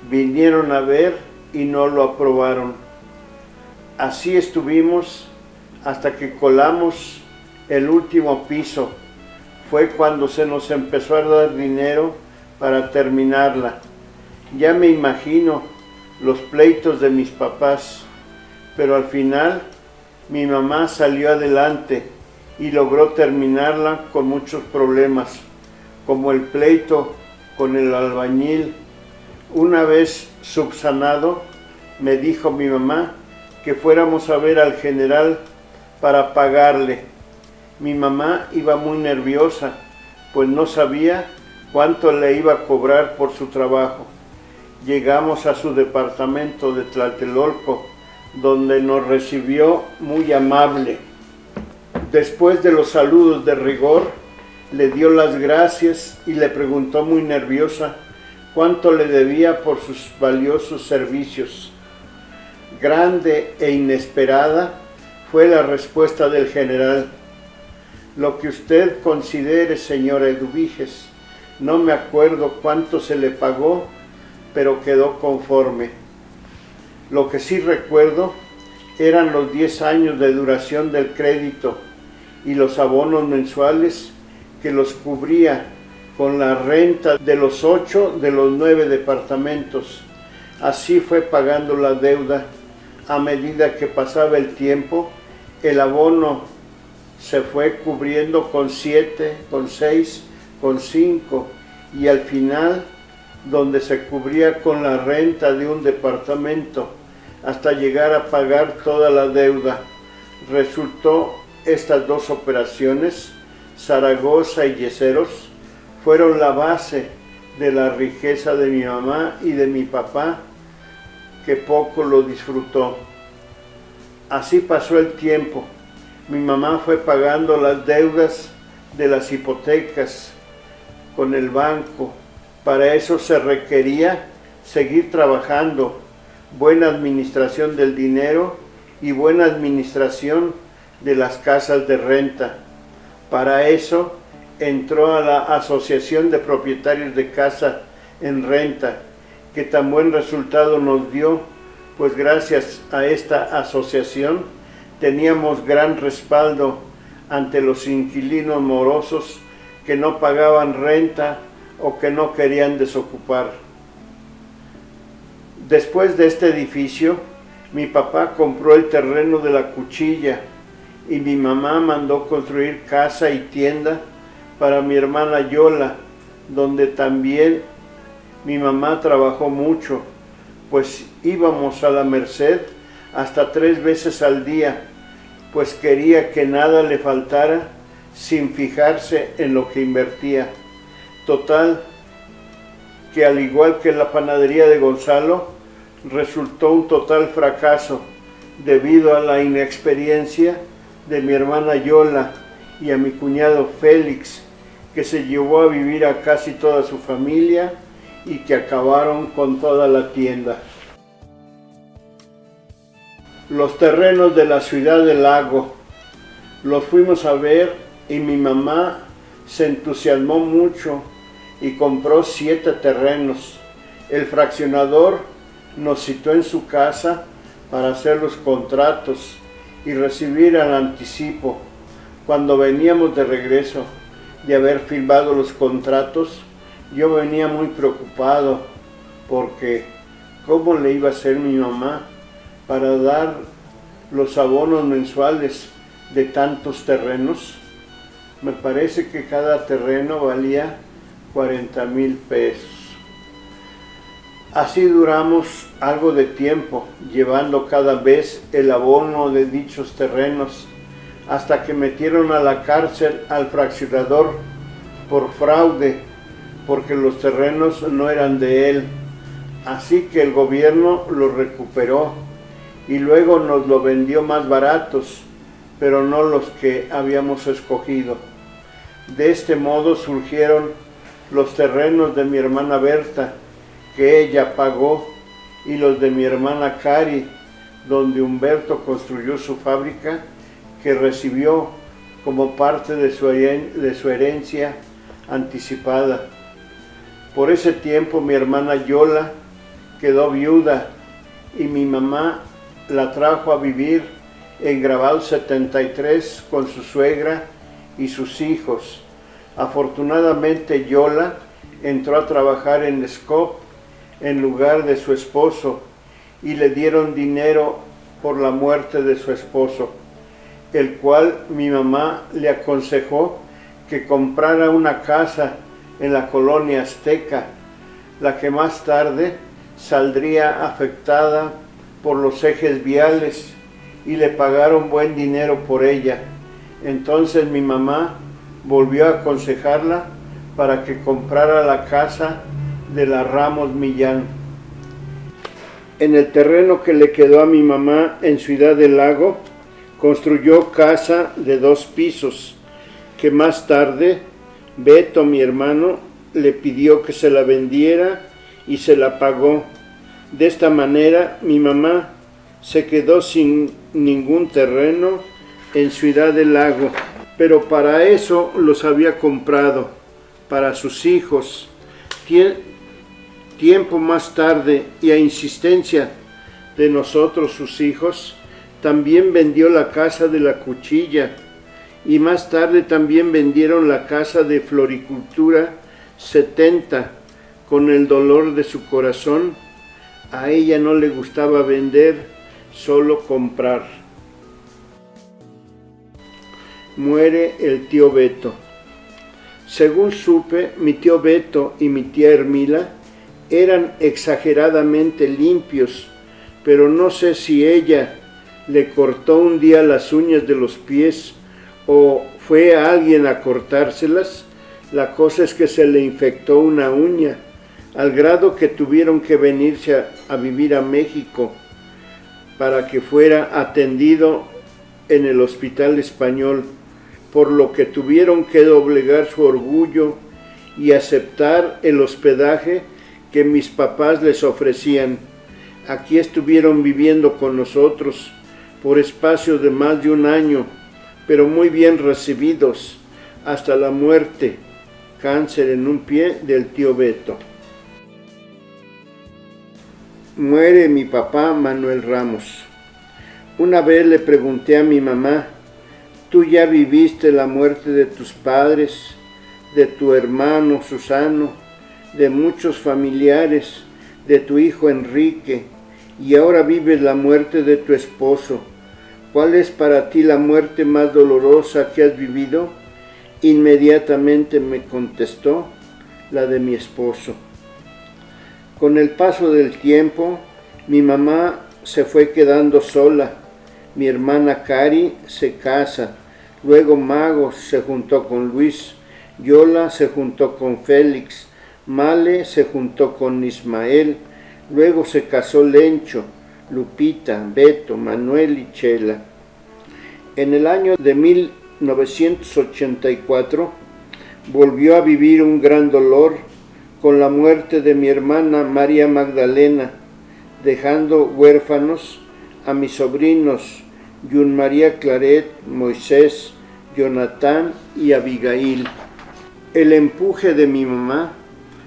Vinieron a ver y no lo aprobaron. Así estuvimos hasta que colamos el último piso. Fue cuando se nos empezó a dar dinero para terminarla. Ya me imagino los pleitos de mis papás, pero al final mi mamá salió adelante y logró terminarla con muchos problemas, como el pleito con el albañil. Una vez subsanado, me dijo mi mamá que fuéramos a ver al general para pagarle. Mi mamá iba muy nerviosa, pues no sabía cuánto le iba a cobrar por su trabajo. Llegamos a su departamento de Tlatelolco, donde nos recibió muy amable. Después de los saludos de rigor, le dio las gracias y le preguntó muy nerviosa cuánto le debía por sus valiosos servicios. Grande e inesperada fue la respuesta del general. Lo que usted considere, señora Eduviges. No me acuerdo cuánto se le pagó, pero quedó conforme. Lo que sí recuerdo eran los 10 años de duración del crédito y los abonos mensuales que los cubría con la renta de los 8 de los 9 departamentos. Así fue pagando la deuda. A medida que pasaba el tiempo, el abono se fue cubriendo con 7, con 6, con 5 y al final, donde se cubría con la renta de un departamento hasta llegar a pagar toda la deuda. Resultó estas dos operaciones, Zaragoza y Yeseros, fueron la base de la riqueza de mi mamá y de mi papá, que poco lo disfrutó. Así pasó el tiempo. Mi mamá fue pagando las deudas de las hipotecas con el banco. Para eso se requería seguir trabajando, buena administración del dinero y buena administración de las casas de renta. Para eso entró a la Asociación de Propietarios de Casa en Renta, que tan buen resultado nos dio, pues gracias a esta asociación teníamos gran respaldo ante los inquilinos morosos que no pagaban renta o que no querían desocupar. Después de este edificio, mi papá compró el terreno de la Cuchilla y mi mamá mandó construir casa y tienda para mi hermana Yola, donde también mi mamá trabajó mucho, pues íbamos a la Merced hasta 3 veces al día, pues quería que nada le faltara sin fijarse en lo que invertía. Total, que al igual que la panadería de Gonzalo, resultó un total fracaso debido a la inexperiencia de mi hermana Yola y a mi cuñado Félix, que se llevó a vivir a casi toda su familia y que acabaron con toda la tienda. Los terrenos de la ciudad del Lago, los fuimos a ver y mi mamá se entusiasmó mucho y compró 7 terrenos. El fraccionador nos citó en su casa para hacer los contratos y recibir al anticipo. Cuando veníamos de regreso de haber firmado los contratos, yo venía muy preocupado porque ¿cómo le iba a hacer mi mamá para dar los abonos mensuales de tantos terrenos? Me parece que cada terreno valía 40,000 pesos. Así duramos algo de tiempo, llevando cada vez el abono de dichos terrenos, hasta que metieron a la cárcel al fraccionador por fraude, porque los terrenos no eran de él. Así que el gobierno los recuperó y luego nos lo vendió más baratos, pero no los que habíamos escogido. De este modo surgieron los terrenos de mi hermana Berta, que ella pagó, y los de mi hermana Cari, donde Humberto construyó su fábrica, que recibió como parte de su herencia anticipada. Por ese tiempo mi hermana Yola quedó viuda y mi mamá la trajo a vivir en Grabal 73 con su suegra y sus hijos. Afortunadamente Yola entró a trabajar en Scop en lugar de su esposo y le dieron dinero por la muerte de su esposo, el cual mi mamá le aconsejó que comprara una casa en la colonia Azteca, la que más tarde saldría afectada por los ejes viales, y le pagaron buen dinero por ella. Entonces mi mamá volvió a aconsejarla para que comprara la casa de la Ramos Millán. En el terreno que le quedó a mi mamá en Ciudad del Lago, construyó casa de 2 pisos, que más tarde Beto, mi hermano, le pidió que se la vendiera y se la pagó. De esta manera mi mamá se quedó sin ningún terreno en Ciudad del Lago, pero para eso los había comprado para sus hijos. Tiempo más tarde, y a insistencia de nosotros, sus hijos, también vendió la casa de la Cuchilla, y más tarde también vendieron la casa de Floricultura 70. Con el dolor de su corazón, a ella no le gustaba vender, solo comprar. Muere el tío Beto. Según supe, mi tío Beto y mi tía Hermila eran exageradamente limpios, pero no sé si ella le cortó un día las uñas de los pies o fue a alguien a cortárselas. La cosa es que se le infectó una uña, al grado que tuvieron que venirse a vivir a México para que fuera atendido en el Hospital Español, por lo que tuvieron que doblegar su orgullo y aceptar el hospedaje que mis papás les ofrecían. Aquí estuvieron viviendo con nosotros por espacio de más de un año, pero muy bien recibidos, hasta la muerte, cáncer en un pie, del tío Beto. Muere mi papá Manuel Ramos. Una vez le pregunté a mi mamá: ¿tú ya viviste la muerte de tus padres, de tu hermano Susano, de muchos familiares, de tu hijo Enrique, y ahora vives la muerte de tu esposo? ¿Cuál es para ti la muerte más dolorosa que has vivido? Inmediatamente me contestó: la de mi esposo. Con el paso del tiempo, mi mamá se fue quedando sola. Mi hermana Cari se casa, luego Mago se juntó con Luis, Yola se juntó con Félix, Male se juntó con Ismael, luego se casó Lencho, Lupita, Beto, Manuel y Chela. En el año de 1984 volvió a vivir un gran dolor con la muerte de mi hermana María Magdalena, dejando huérfanos a mis sobrinos Yun María Claret, Moisés, Jonatán y Abigail. El empuje de mi mamá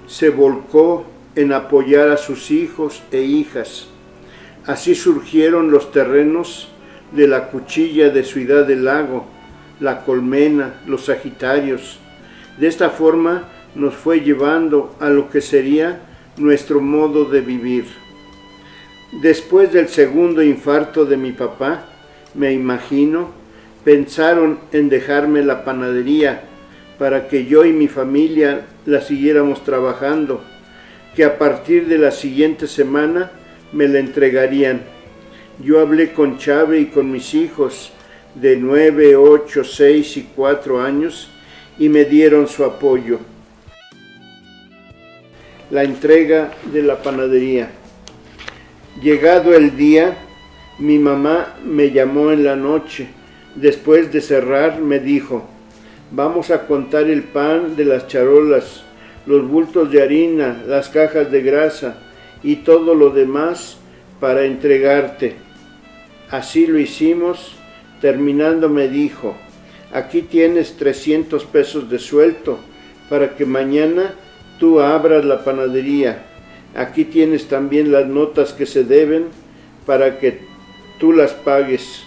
se volcó en apoyar a sus hijos e hijas. Así surgieron los terrenos de la Cuchilla de Ciudad del Lago, la Colmena, los Sagitarios. De esta forma nos fue llevando a lo que sería nuestro modo de vivir. Después del segundo infarto de mi papá, me imagino, pensaron en dejarme la panadería para que yo y mi familia la siguiéramos trabajando, que a partir de la siguiente semana me la entregarían. Yo hablé con Chave y con mis hijos de 9, 8, 6 y 4 años y me dieron su apoyo. La entrega de la panadería. Llegado el día, mi mamá me llamó en la noche. Después de cerrar me dijo: vamos a contar el pan de las charolas, los bultos de harina, las cajas de grasa y todo lo demás para entregarte. Así lo hicimos. Terminando me dijo: aquí tienes 300 pesos de sueldo para que mañana tú abras la panadería. Aquí tienes también las notas que se deben para que tú las pagues.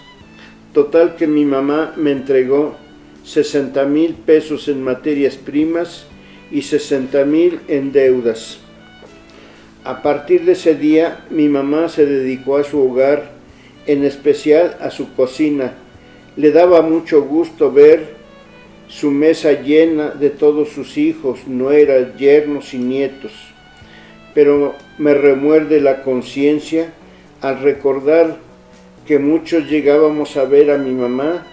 Total que mi mamá me entregó 60,000 pesos en materias primas y 60,000 en deudas. A partir de ese día, mi mamá se dedicó a su hogar, en especial a su cocina. Le daba mucho gusto ver su mesa llena de todos sus hijos, nueras, yernos y nietos. Pero me remuerde la conciencia al recordar que muchos llegábamos a ver a mi mamá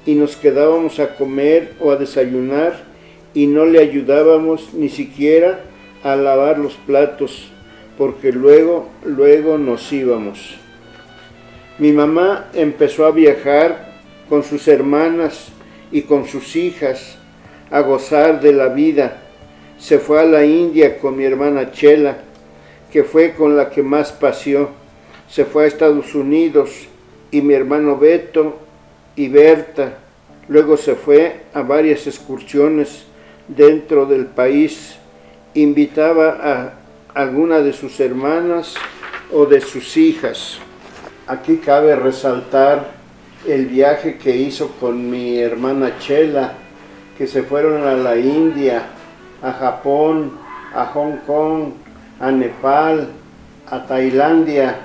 y nos quedábamos a comer o a desayunar y no le ayudábamos ni siquiera a lavar los platos, porque luego nos íbamos. Mi mamá empezó a viajar con sus hermanas y con sus hijas a gozar de la vida. Se fue a la India con mi hermana Chela, que fue con la que más paseó. Se fue a Estados Unidos y mi hermano Beto y Berta. Luego se fue a varias excursiones dentro del país. Invitaba a alguna de sus hermanas o de sus hijas. Aquí cabe resaltar el viaje que hizo con mi hermana Chela, que se fueron a la India, a Japón, a Hong Kong, a Nepal, a Tailandia,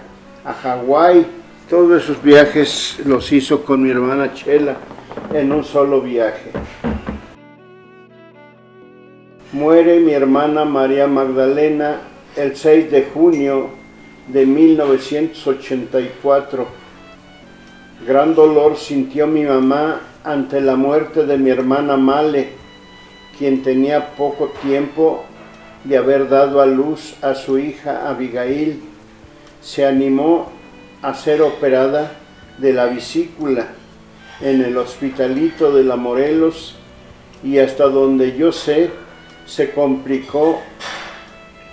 a Hawái. Todos esos viajes los hizo con mi hermana Chela en un solo viaje. Muere mi hermana María Magdalena el 6 de junio de 1984. Gran dolor sintió mi mamá ante la muerte de mi hermana Male, quien tenía poco tiempo de haber dado a luz a su hija Abigail. Se animó a ser operada de la vesícula en el hospitalito de La Morelos y hasta donde yo sé se complicó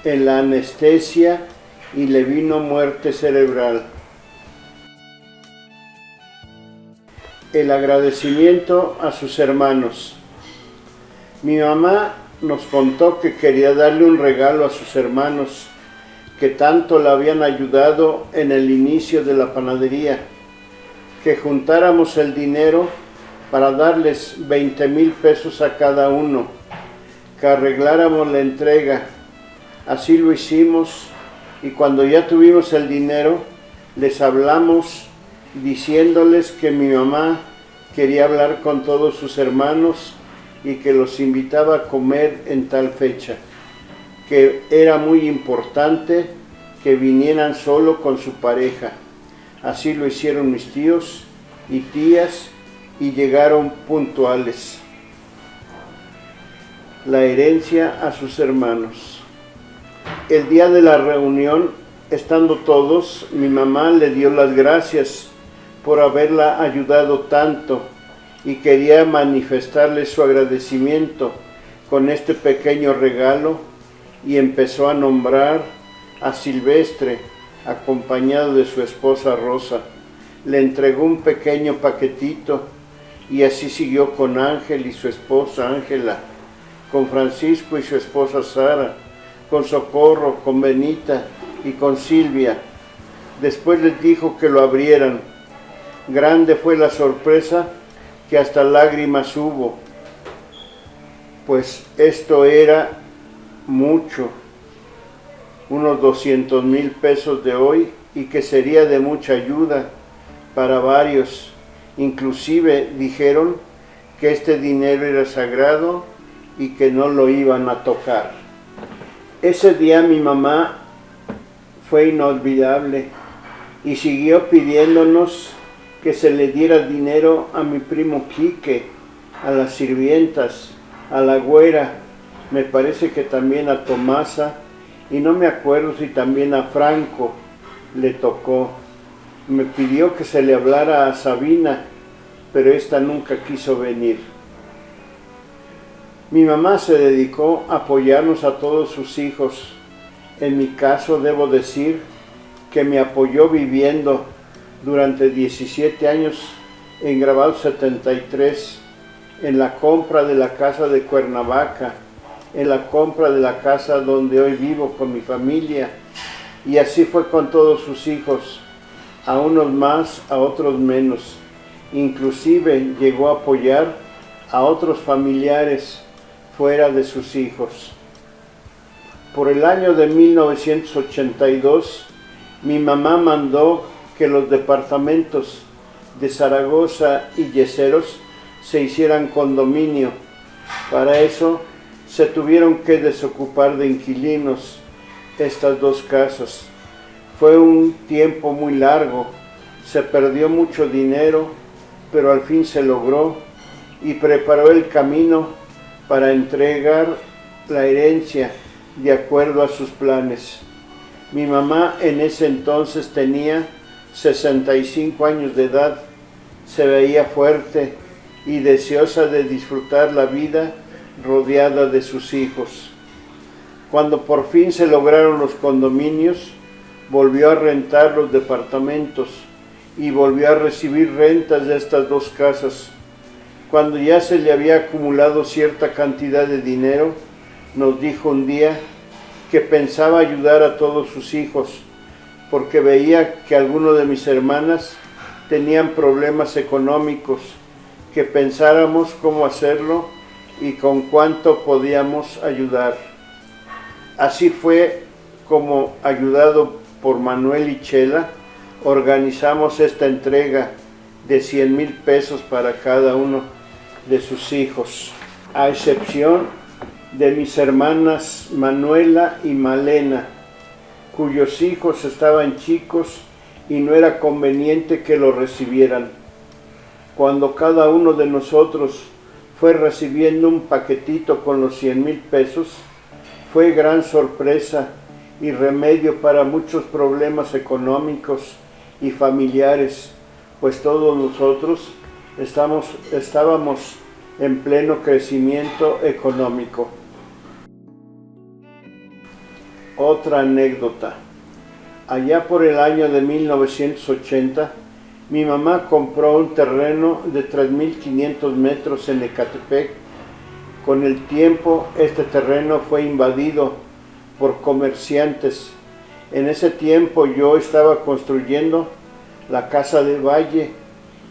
en la anestesia y le vino muerte cerebral. El agradecimiento a sus hermanos. Mi mamá nos contó que quería darle un regalo a sus hermanos que tanto la habían ayudado en el inicio de la panadería, que juntáramos el dinero para darles 20,000 pesos a cada uno, que arregláramos la entrega. Así lo hicimos y cuando ya tuvimos el dinero, les hablamos diciéndoles que mi mamá quería hablar con todos sus hermanos y que los invitaba a comer en tal fecha, que era muy importante que vinieran solo con su pareja. Así lo hicieron mis tíos y tías y llegaron puntuales. La herencia a sus hermanos. El día de la reunión, estando todos, mi mamá le dio las gracias por haberla ayudado tanto y quería manifestarle su agradecimiento con este pequeño regalo y empezó a nombrar a Silvestre, acompañado de su esposa Rosa. Le entregó un pequeño paquetito y así siguió con Ángel y su esposa Ángela, con Francisco y su esposa Sara, con Socorro, con Benita y con Silvia. Después les dijo que lo abrieran. Grande fue la sorpresa que hasta lágrimas hubo, pues esto era mucho, unos 200,000 pesos de hoy, y que sería de mucha ayuda para varios. Inclusive dijeron que este dinero era sagrado y que no lo iban a tocar. Ese día mi mamá fue inolvidable y siguió pidiéndonos que se le diera dinero a mi primo Quique, a las sirvientas, a la güera, me parece que también a Tomasa, y no me acuerdo si también a Franco le tocó. Me pidió que se le hablara a Sabina, pero esta nunca quiso venir. Mi mamá se dedicó a apoyarnos a todos sus hijos. En mi caso debo decir que me apoyó viviendo durante 17 años en Grabado 73, en la compra de la casa de Cuernavaca, en la compra de la casa donde hoy vivo con mi familia, y así fue con todos sus hijos, a unos más, a otros menos. Inclusive llegó a apoyar a otros familiares fuera de sus hijos. Por el año de 1982, mi mamá mandó que los departamentos de Zaragoza y Yeseros se hicieran condominio. Para eso se tuvieron que desocupar de inquilinos estas dos casas. Fue un tiempo muy largo, se perdió mucho dinero, pero al fin se logró y preparó el camino para entregar la herencia de acuerdo a sus planes. Mi mamá en ese entonces tenía 65 años de edad, se veía fuerte y deseosa de disfrutar la vida rodeada de sus hijos. Cuando por fin se lograron los condominios, volvió a rentar los departamentos y volvió a recibir rentas de estas dos casas. Cuando ya se le había acumulado cierta cantidad de dinero, nos dijo un día que pensaba ayudar a todos sus hijos, porque veía que algunos de mis hermanas tenían problemas económicos, que pensáramos cómo hacerlo y con cuánto podíamos ayudar. Así fue como, ayudado por Manuel y Chela, organizamos esta entrega de 100,000 pesos para cada uno de sus hijos, a excepción de mis hermanas Manuela y Malena, cuyos hijos estaban chicos y no era conveniente que lo recibieran. Cuando cada uno de nosotros fue recibiendo un paquetito con los 100,000 pesos, fue gran sorpresa y remedio para muchos problemas económicos y familiares, pues todos nosotros estábamos en pleno crecimiento económico. Otra anécdota. Allá por el año de 1980, mi mamá compró un terreno de 3,500 metros en Ecatepec. Con el tiempo, este terreno fue invadido por comerciantes. En ese tiempo yo estaba construyendo la casa de Valle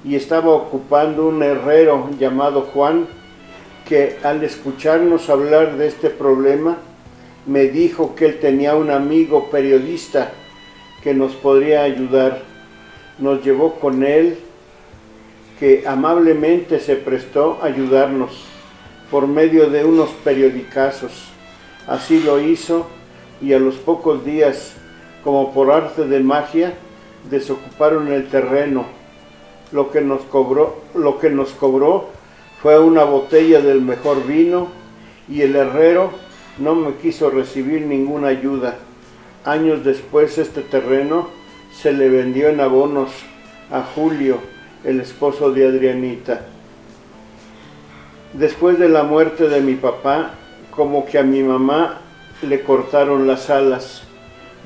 y estaba ocupando un herrero llamado Juan, que al escucharnos hablar de este problema, me dijo que él tenía un amigo periodista que nos podría ayudar. Nos llevó con él, que amablemente se prestó a ayudarnos por medio de unos periodicazos. Así lo hizo y a los pocos días, como por arte de magia, desocuparon el terreno. Lo que nos cobró fue una botella del mejor vino y el herrero no me quiso recibir ninguna ayuda. Años después este terreno se le vendió en abonos a Julio, el esposo de Adrianita. Después de la muerte de mi papá, como que a mi mamá le cortaron las alas.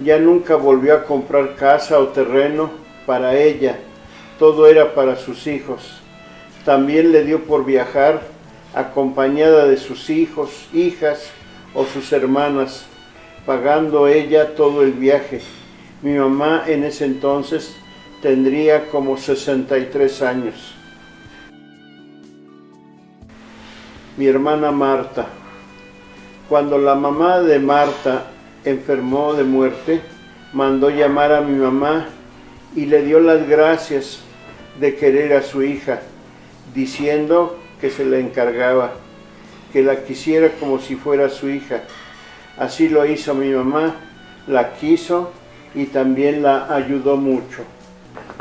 Ya nunca volvió a comprar casa o terreno para ella, todo era para sus hijos. También le dio por viajar acompañada de sus hijos, hijas o sus hermanas, pagando ella todo el viaje. Mi mamá en ese entonces tendría como 63 años. Mi hermana Marta. Cuando la mamá de Marta enfermó de muerte, mandó llamar a mi mamá y le dio las gracias de querer a su hija, diciendo que se la encargaba, que la quisiera como si fuera su hija. Así lo hizo mi mamá, la quiso y también la ayudó mucho.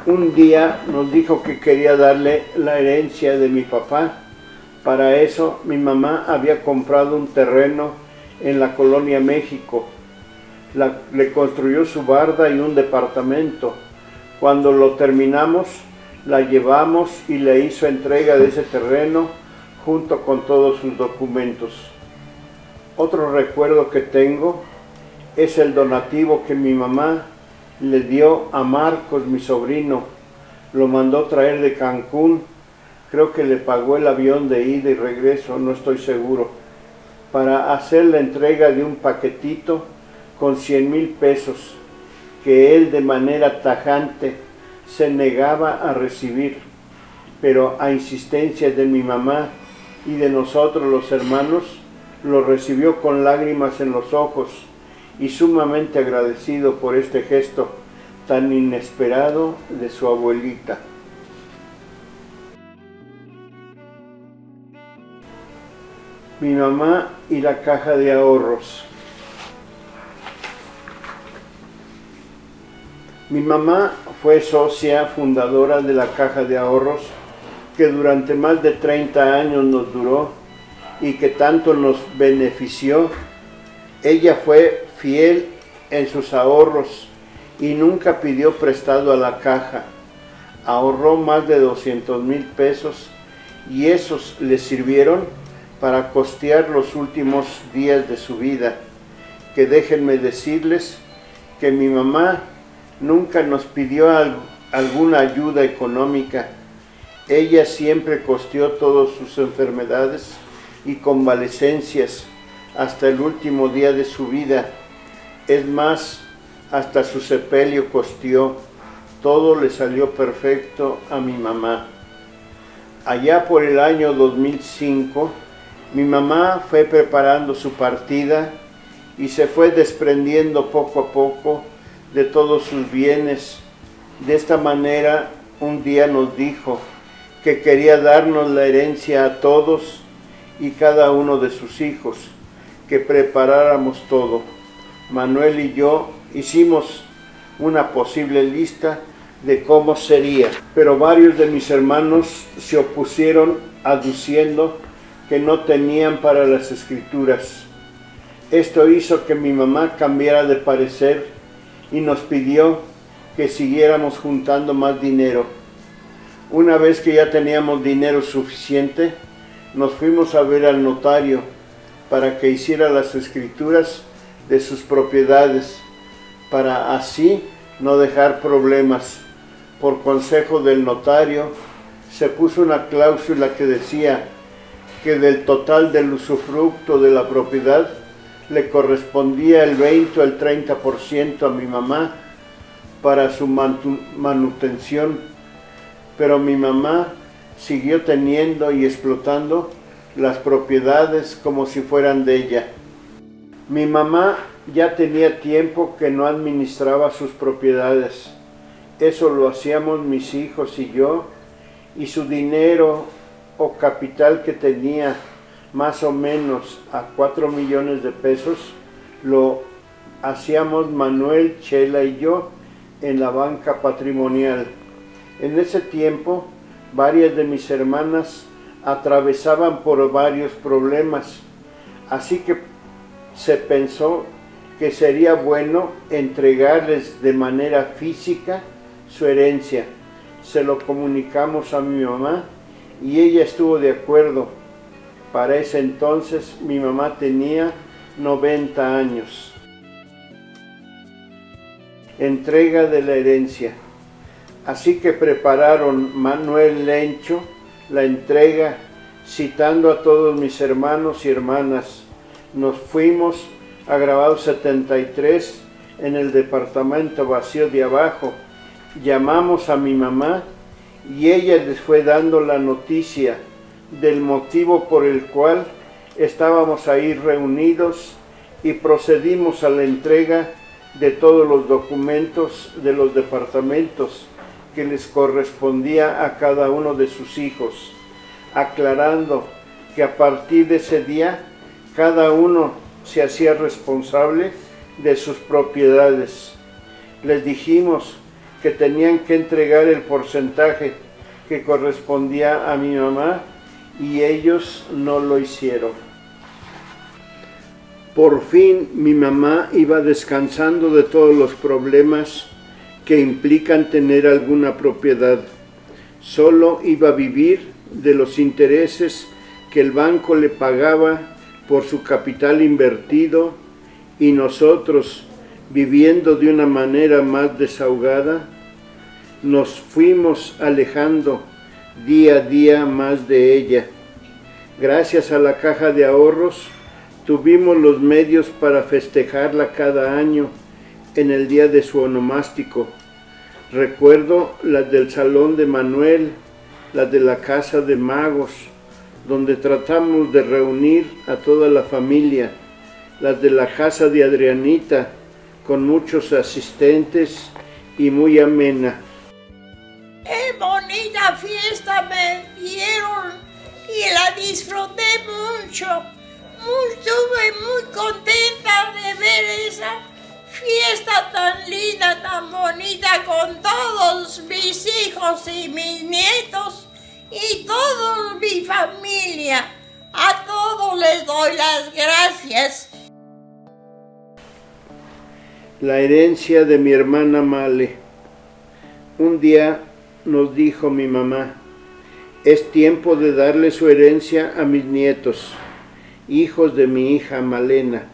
Un día nos dijo que quería darle la herencia de mi papá. Para eso mi mamá había comprado un terreno en la Colonia México. Le construyó su barda y un departamento. Cuando lo terminamos, la llevamos y le hizo entrega de ese terreno junto con todos sus documentos. Otro recuerdo que tengo es el donativo que mi mamá le dio a Marcos, mi sobrino. Lo mandó traer de Cancún, creo que le pagó el avión de ida y regreso, no estoy seguro, para hacer la entrega de un paquetito con 100,000 pesos que él de manera tajante se negaba a recibir, pero a insistencia de mi mamá y de nosotros los hermanos, lo recibió con lágrimas en los ojos y sumamente agradecido por este gesto tan inesperado de su abuelita. Mi mamá y la caja de ahorros. Mi mamá fue socia fundadora de la caja de ahorros que durante más de 30 años nos duró y que tanto nos benefició. Ella fue fiel en sus ahorros y nunca pidió prestado a la caja. Ahorró más de 200,000 pesos y esos le sirvieron para costear los últimos días de su vida, que déjenme decirles que mi mamá nunca nos pidió alguna ayuda económica. Ella siempre costeó todas sus enfermedades y convalecencias hasta el último día de su vida. Es más, hasta su sepelio costeó. Todo le salió perfecto a mi mamá. Allá por el año 2005, mi mamá fue preparando su partida y se fue desprendiendo poco a poco de todos sus bienes. De esta manera, un día nos dijo que quería darnos la herencia a todos y cada uno de sus hijos, que preparáramos todo. Manuel y yo hicimos una posible lista de cómo sería, pero varios de mis hermanos se opusieron aduciendo que no tenían para las escrituras. Esto hizo que mi mamá cambiara de parecer y nos pidió que siguiéramos juntando más dinero. Una vez que ya teníamos dinero suficiente, nos fuimos a ver al notario para que hiciera las escrituras de sus propiedades, para así no dejar problemas. Por consejo del notario, se puso una cláusula que decía que del total del usufructo de la propiedad le correspondía el 20 o el 30% a mi mamá para su manutención, pero mi mamá siguió teniendo y explotando las propiedades como si fueran de ella. Mi mamá ya tenía tiempo que no administraba sus propiedades. Eso lo hacíamos mis hijos y yo, y su dinero o capital que tenía más o menos a 4 millones de pesos, lo hacíamos Manuel, Chela y yo en la banca patrimonial. En ese tiempo, varias de mis hermanas atravesaban por varios problemas, así que se pensó que sería bueno entregarles de manera física su herencia. Se lo comunicamos a mi mamá y ella estuvo de acuerdo. Para ese entonces mi mamá tenía 90 años. Entrega de la herencia. Así que prepararon Manuel Lencho la entrega, citando a todos mis hermanos y hermanas. Nos fuimos a Grabado 73 en el departamento vacío de abajo. Llamamos a mi mamá y ella les fue dando la noticia del motivo por el cual estábamos ahí reunidos y procedimos a la entrega de todos los documentos de los departamentos que les correspondía a cada uno de sus hijos, aclarando que a partir de ese día cada uno se hacía responsable de sus propiedades. Les dijimos que tenían que entregar el porcentaje que correspondía a mi mamá y ellos no lo hicieron. Por fin mi mamá iba descansando de todos los problemas que implican tener alguna propiedad. Solo iba a vivir de los intereses que el banco le pagaba por su capital invertido y nosotros, viviendo de una manera más desahogada, nos fuimos alejando día a día más de ella. Gracias a la caja de ahorros, tuvimos los medios para festejarla cada año en el día de su onomástico. Recuerdo las del Salón de Manuel, las de la Casa de Magos, donde tratamos de reunir a toda la familia, las de la Casa de Adrianita, con muchos asistentes y muy amena. ¡Qué bonita fiesta me dieron! Y la disfruté mucho. Estuve muy contenta de ver esa fiesta tan linda, tan bonita, con todos mis hijos y mis nietos y toda mi familia. A todos les doy las gracias. La herencia de mi hermana Male. Un día nos dijo mi mamá: es tiempo de darle su herencia a mis nietos, hijos de mi hija Malena.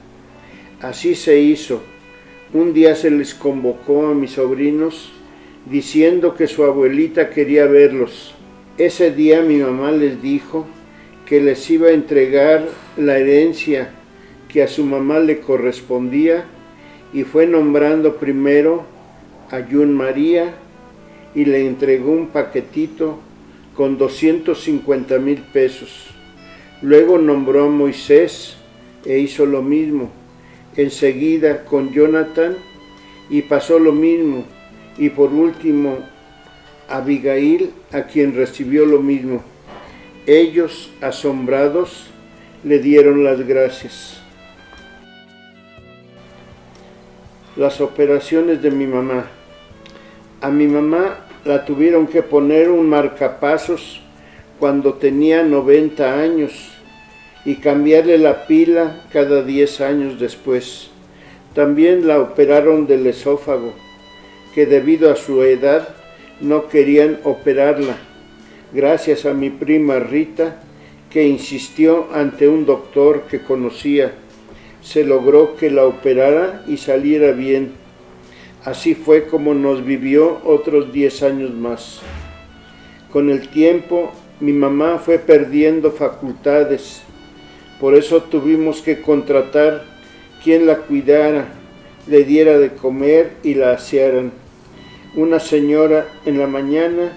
Así se hizo. Un día se les convocó a mis sobrinos diciendo que su abuelita quería verlos. Ese día mi mamá les dijo que les iba a entregar la herencia que a su mamá le correspondía y fue nombrando primero a Yun María y le entregó un paquetito con 250,000 pesos. Luego nombró a Moisés e hizo lo mismo. Enseguida con Jonathan y pasó lo mismo. Y por último Abigail, a quien recibió lo mismo. Ellos, asombrados, le dieron las gracias. Las operaciones de mi mamá. A mi mamá la tuvieron que poner un marcapasos cuando tenía 90 años y cambiarle la pila cada 10 años después. También la operaron del esófago, que debido a su edad no querían operarla. Gracias a mi prima Rita, que insistió ante un doctor que conocía, se logró que la operara y saliera bien. Así fue como nos vivió otros 10 años más. Con el tiempo, mi mamá fue perdiendo facultades. Por eso tuvimos que contratar quien la cuidara, le diera de comer y la asearan. Una señora en la mañana,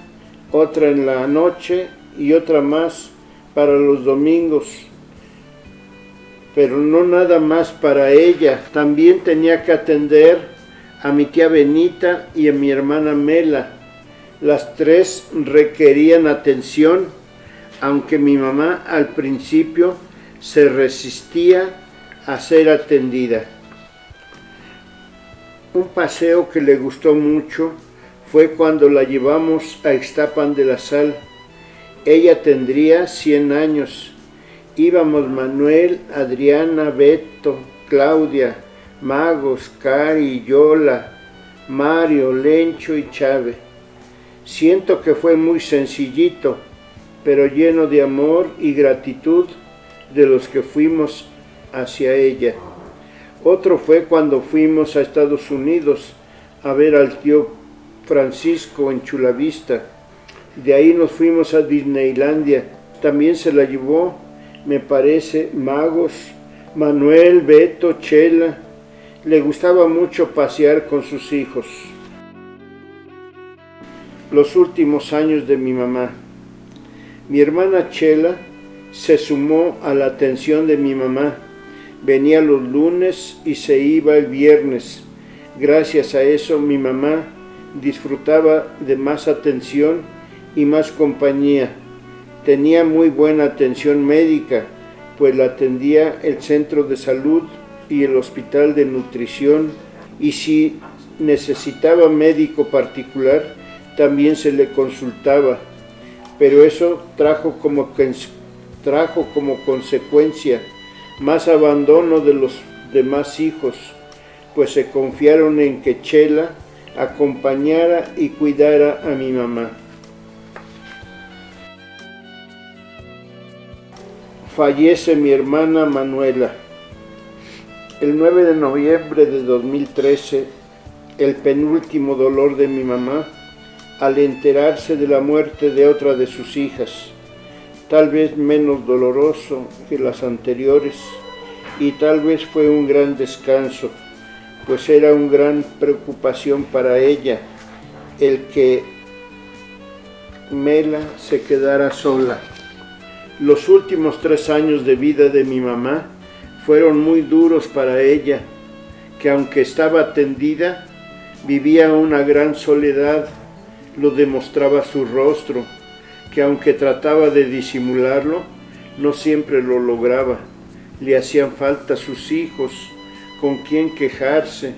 otra en la noche y otra más para los domingos. Pero no nada más para ella, también tenía que atender a mi tía Benita y a mi hermana Mela. Las tres requerían atención, aunque mi mamá al principio se resistía a ser atendida. Un paseo que le gustó mucho fue cuando la llevamos a Ixtapan de la Sal. Ella tendría 100 años. Íbamos Manuel, Adriana, Beto, Claudia, Magos, Cari, Yola, Mario, Lencho y Chave. Siento que fue muy sencillito, pero lleno de amor y gratitud de los que fuimos hacia ella. Otro fue cuando fuimos a Estados Unidos a ver al tío Francisco en Chula Vista. De ahí nos fuimos a Disneylandia. También se la llevó, me parece, Magos, Manuel, Beto, Chela. Le gustaba mucho pasear con sus hijos. Los últimos años de mi mamá. Mi hermana Chela se sumó a la atención de mi mamá. Venía los lunes y se iba el viernes. Gracias a eso mi mamá disfrutaba de más atención y más compañía. Tenía muy buena atención médica, pues la atendía el centro de salud y el hospital de nutrición, y si necesitaba médico particular, también se le consultaba. Pero eso trajo como consecuencia más abandono de los demás hijos, pues se confiaron en que Chela acompañara y cuidara a mi mamá. Fallece mi hermana Manuela. El 9 de noviembre de 2013, el penúltimo dolor de mi mamá al enterarse de la muerte de otra de sus hijas, tal vez menos doloroso que las anteriores, y tal vez fue un gran descanso, pues era una gran preocupación para ella el que Mela se quedara sola. Los últimos 3 años de vida de mi mamá fueron muy duros para ella, que aunque estaba atendida, vivía una gran soledad, lo demostraba su rostro, que aunque trataba de disimularlo, no siempre lo lograba. Le hacían falta sus hijos, con quien quejarse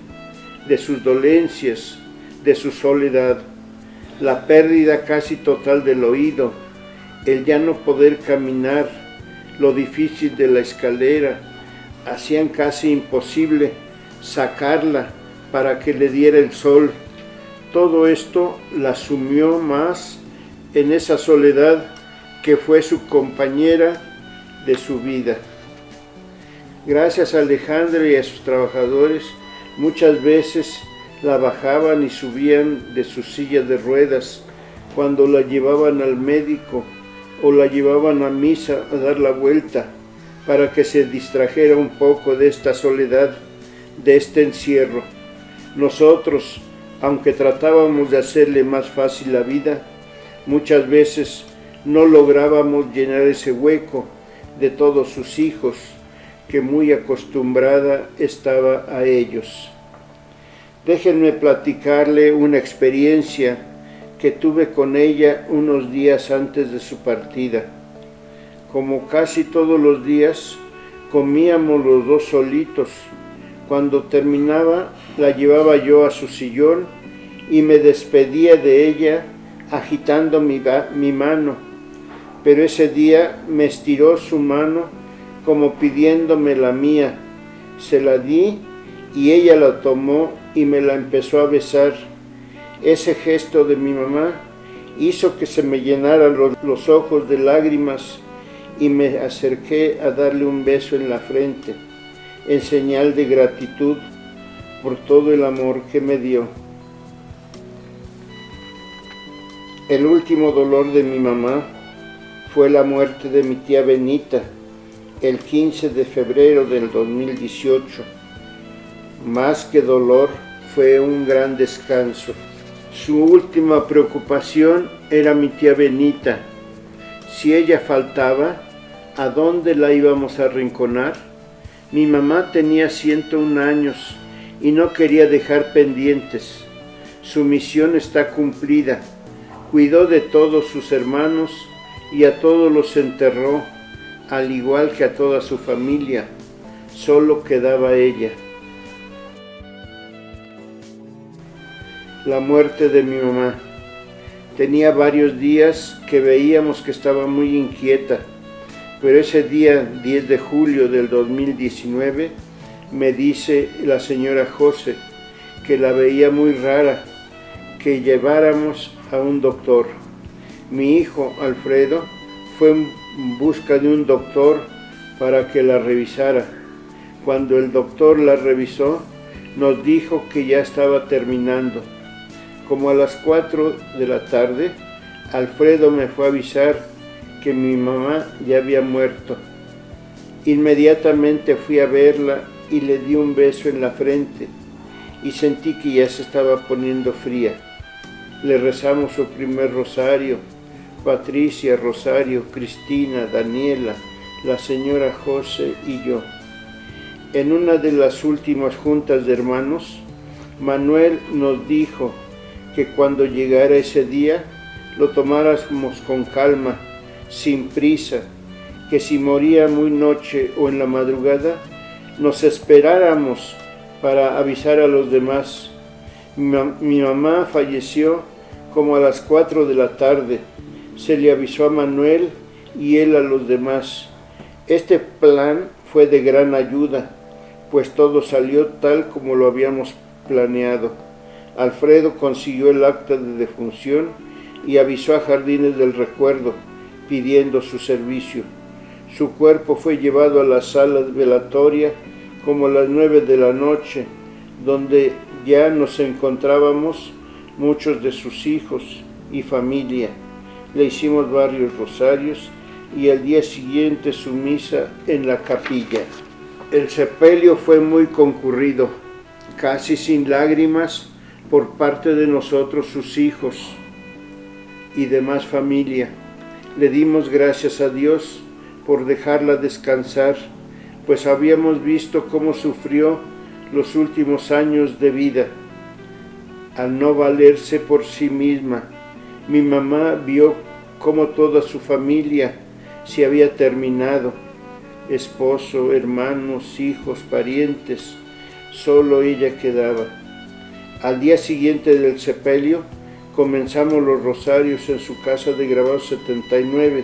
de sus dolencias, de su soledad, la pérdida casi total del oído, el ya no poder caminar, lo difícil de la escalera, hacían casi imposible sacarla para que le diera el sol. Todo esto la sumió más en esa soledad que fue su compañera de su vida. Gracias a Alejandra y a sus trabajadores, muchas veces la bajaban y subían de su silla de ruedas cuando la llevaban al médico o la llevaban a misa a dar la vuelta para que se distrajera un poco de esta soledad, de este encierro. Nosotros, aunque tratábamos de hacerle más fácil la vida, muchas veces no lográbamos llenar ese hueco de todos sus hijos, que muy acostumbrada estaba a ellos. Déjenme platicarle una experiencia que tuve con ella unos días antes de su partida. Como casi todos los días, comíamos los dos solitos. Cuando terminaba, la llevaba yo a su sillón y me despedía de ella agitando mi mano. Pero ese día me estiró su mano como pidiéndome la mía. Se la di y ella la tomó y me la empezó a besar. Ese gesto de mi mamá hizo que se me llenaran los ojos de lágrimas y me acerqué a darle un beso en la frente, en señal de gratitud por todo el amor que me dio. El último dolor de mi mamá fue la muerte de mi tía Benita, el 15 de febrero del 2018. Más que dolor, fue un gran descanso. Su última preocupación era mi tía Benita. Si ella faltaba, ¿a dónde la íbamos a arrinconar? Mi mamá tenía 101 años y no quería dejar pendientes. Su misión está cumplida. Cuidó de todos sus hermanos y a todos los enterró, al igual que a toda su familia. Solo quedaba ella. La muerte de mi mamá. Tenía varios días que veíamos que estaba muy inquieta, pero ese día, 10 de julio del 2019, me dice la señora José que la veía muy rara, que lleváramos a un doctor. Mi hijo Alfredo fue en busca de un doctor para que la revisara. Cuando el doctor la revisó, nos dijo que ya estaba terminando. Como a las 4 de la tarde, Alfredo me fue a avisar que mi mamá ya había muerto. Inmediatamente fui a verla y le di un beso en la frente y sentí que ya se estaba poniendo fría. Le rezamos su primer rosario, Patricia, Rosario, Cristina, Daniela, la señora José y yo. En una de las últimas juntas de hermanos, Manuel nos dijo que cuando llegara ese día lo tomáramos con calma, sin prisa, que si moría muy noche o en la madrugada, nos esperáramos para avisar a los demás. Mi mamá falleció como a las 4 de la tarde. Se le avisó a Manuel y él a los demás. Este plan fue de gran ayuda, pues todo salió tal como lo habíamos planeado. Alfredo consiguió el acta de defunción y avisó a Jardines del Recuerdo pidiendo su servicio. Su cuerpo fue llevado a la sala velatoria como a las 9 de la noche, donde ya nos encontrábamos muchos de sus hijos y familia. Le hicimos varios rosarios y al día siguiente su misa en la capilla. El sepelio fue muy concurrido, casi sin lágrimas por parte de nosotros, sus hijos y demás familia. Le dimos gracias a Dios por dejarla descansar, pues habíamos visto cómo sufrió los últimos años de vida, al no valerse por sí misma. Mi mamá vio cómo toda su familia se había terminado, esposo, hermanos, hijos, parientes, solo ella quedaba. Al día siguiente del sepelio, comenzamos los rosarios en su casa de Grabados 79.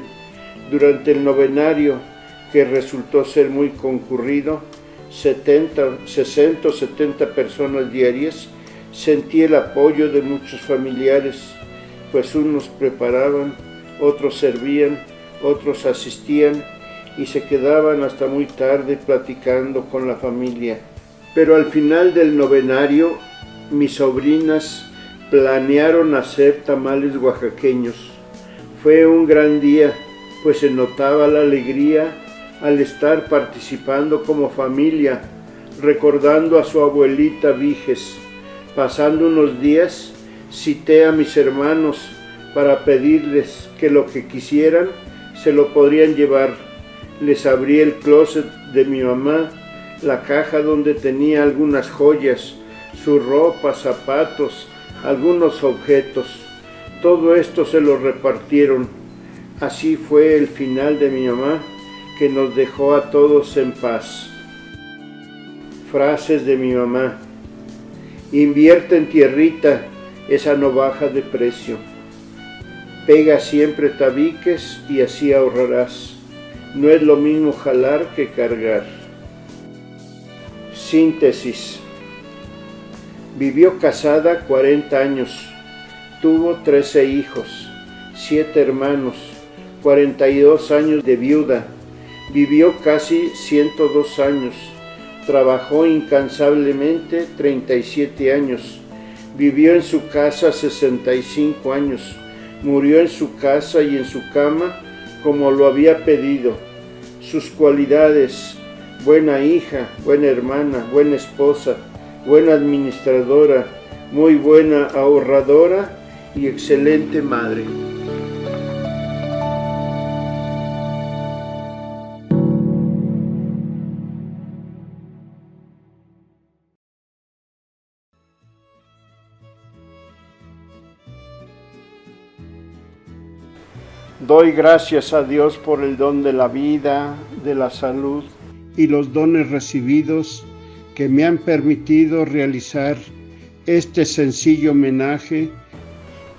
Durante el novenario, que resultó ser muy concurrido, 60 o 70 personas diarias, sentí el apoyo de muchos familiares, pues unos preparaban, otros servían, otros asistían y se quedaban hasta muy tarde platicando con la familia. Pero al final del novenario, mis sobrinas planearon hacer tamales oaxaqueños. Fue un gran día, pues se notaba la alegría al estar participando como familia, recordando a su abuelita Viges. Pasando unos días, cité a mis hermanos para pedirles que lo que quisieran se lo podrían llevar. Les abrí el closet de mi mamá, la caja donde tenía algunas joyas, su ropa, zapatos, algunos objetos. Todo esto se lo repartieron. Así fue el final de mi mamá, que nos dejó a todos en paz. Frases de mi mamá. Invierte en tierrita, esa no baja de precio. Pega siempre tabiques y así ahorrarás. No es lo mismo jalar que cargar. Síntesis. Vivió casada 40 años. Tuvo 13 hijos, 7 hermanos, 42 años de viuda. Vivió casi 102 años. Trabajó incansablemente 37 años. Vivió en su casa 65 años. Murió en su casa y en su cama como lo había pedido. Sus cualidades: buena hija, buena hermana, buena esposa, buena administradora, muy buena ahorradora y excelente madre. Doy gracias a Dios por el don de la vida, de la salud y los dones recibidos que me han permitido realizar este sencillo homenaje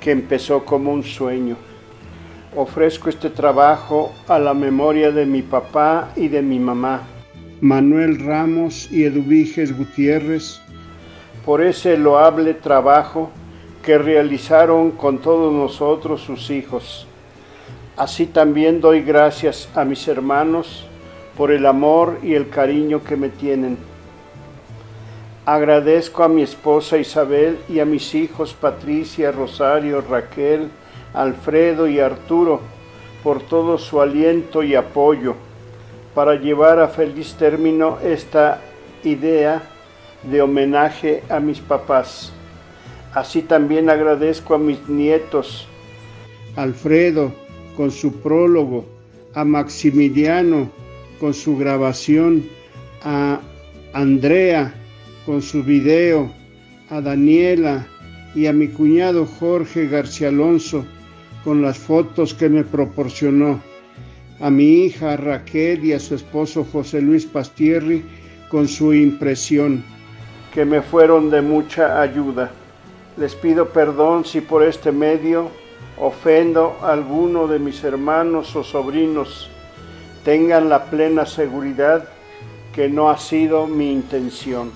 que empezó como un sueño. Ofrezco este trabajo a la memoria de mi papá y de mi mamá, Manuel Ramos y Eduviges Gutiérrez, por ese loable trabajo que realizaron con todos nosotros, sus hijos. Así también doy gracias a mis hermanos por el amor y el cariño que me tienen. Agradezco a mi esposa Isabel y a mis hijos Patricia, Rosario, Raquel, Alfredo y Arturo por todo su aliento y apoyo para llevar a feliz término esta idea de homenaje a mis papás. Así también agradezco a mis nietos, Alfredo con su prólogo, a Maximiliano con su grabación, a Andrea con su video, a Daniela y a mi cuñado Jorge García Alonso con las fotos que me proporcionó, a mi hija Raquel y a su esposo José Luis Pastierri con su impresión, que me fueron de mucha ayuda. Les pido perdón si por este medio ofendo a alguno de mis hermanos o sobrinos. Tengan la plena seguridad que no ha sido mi intención.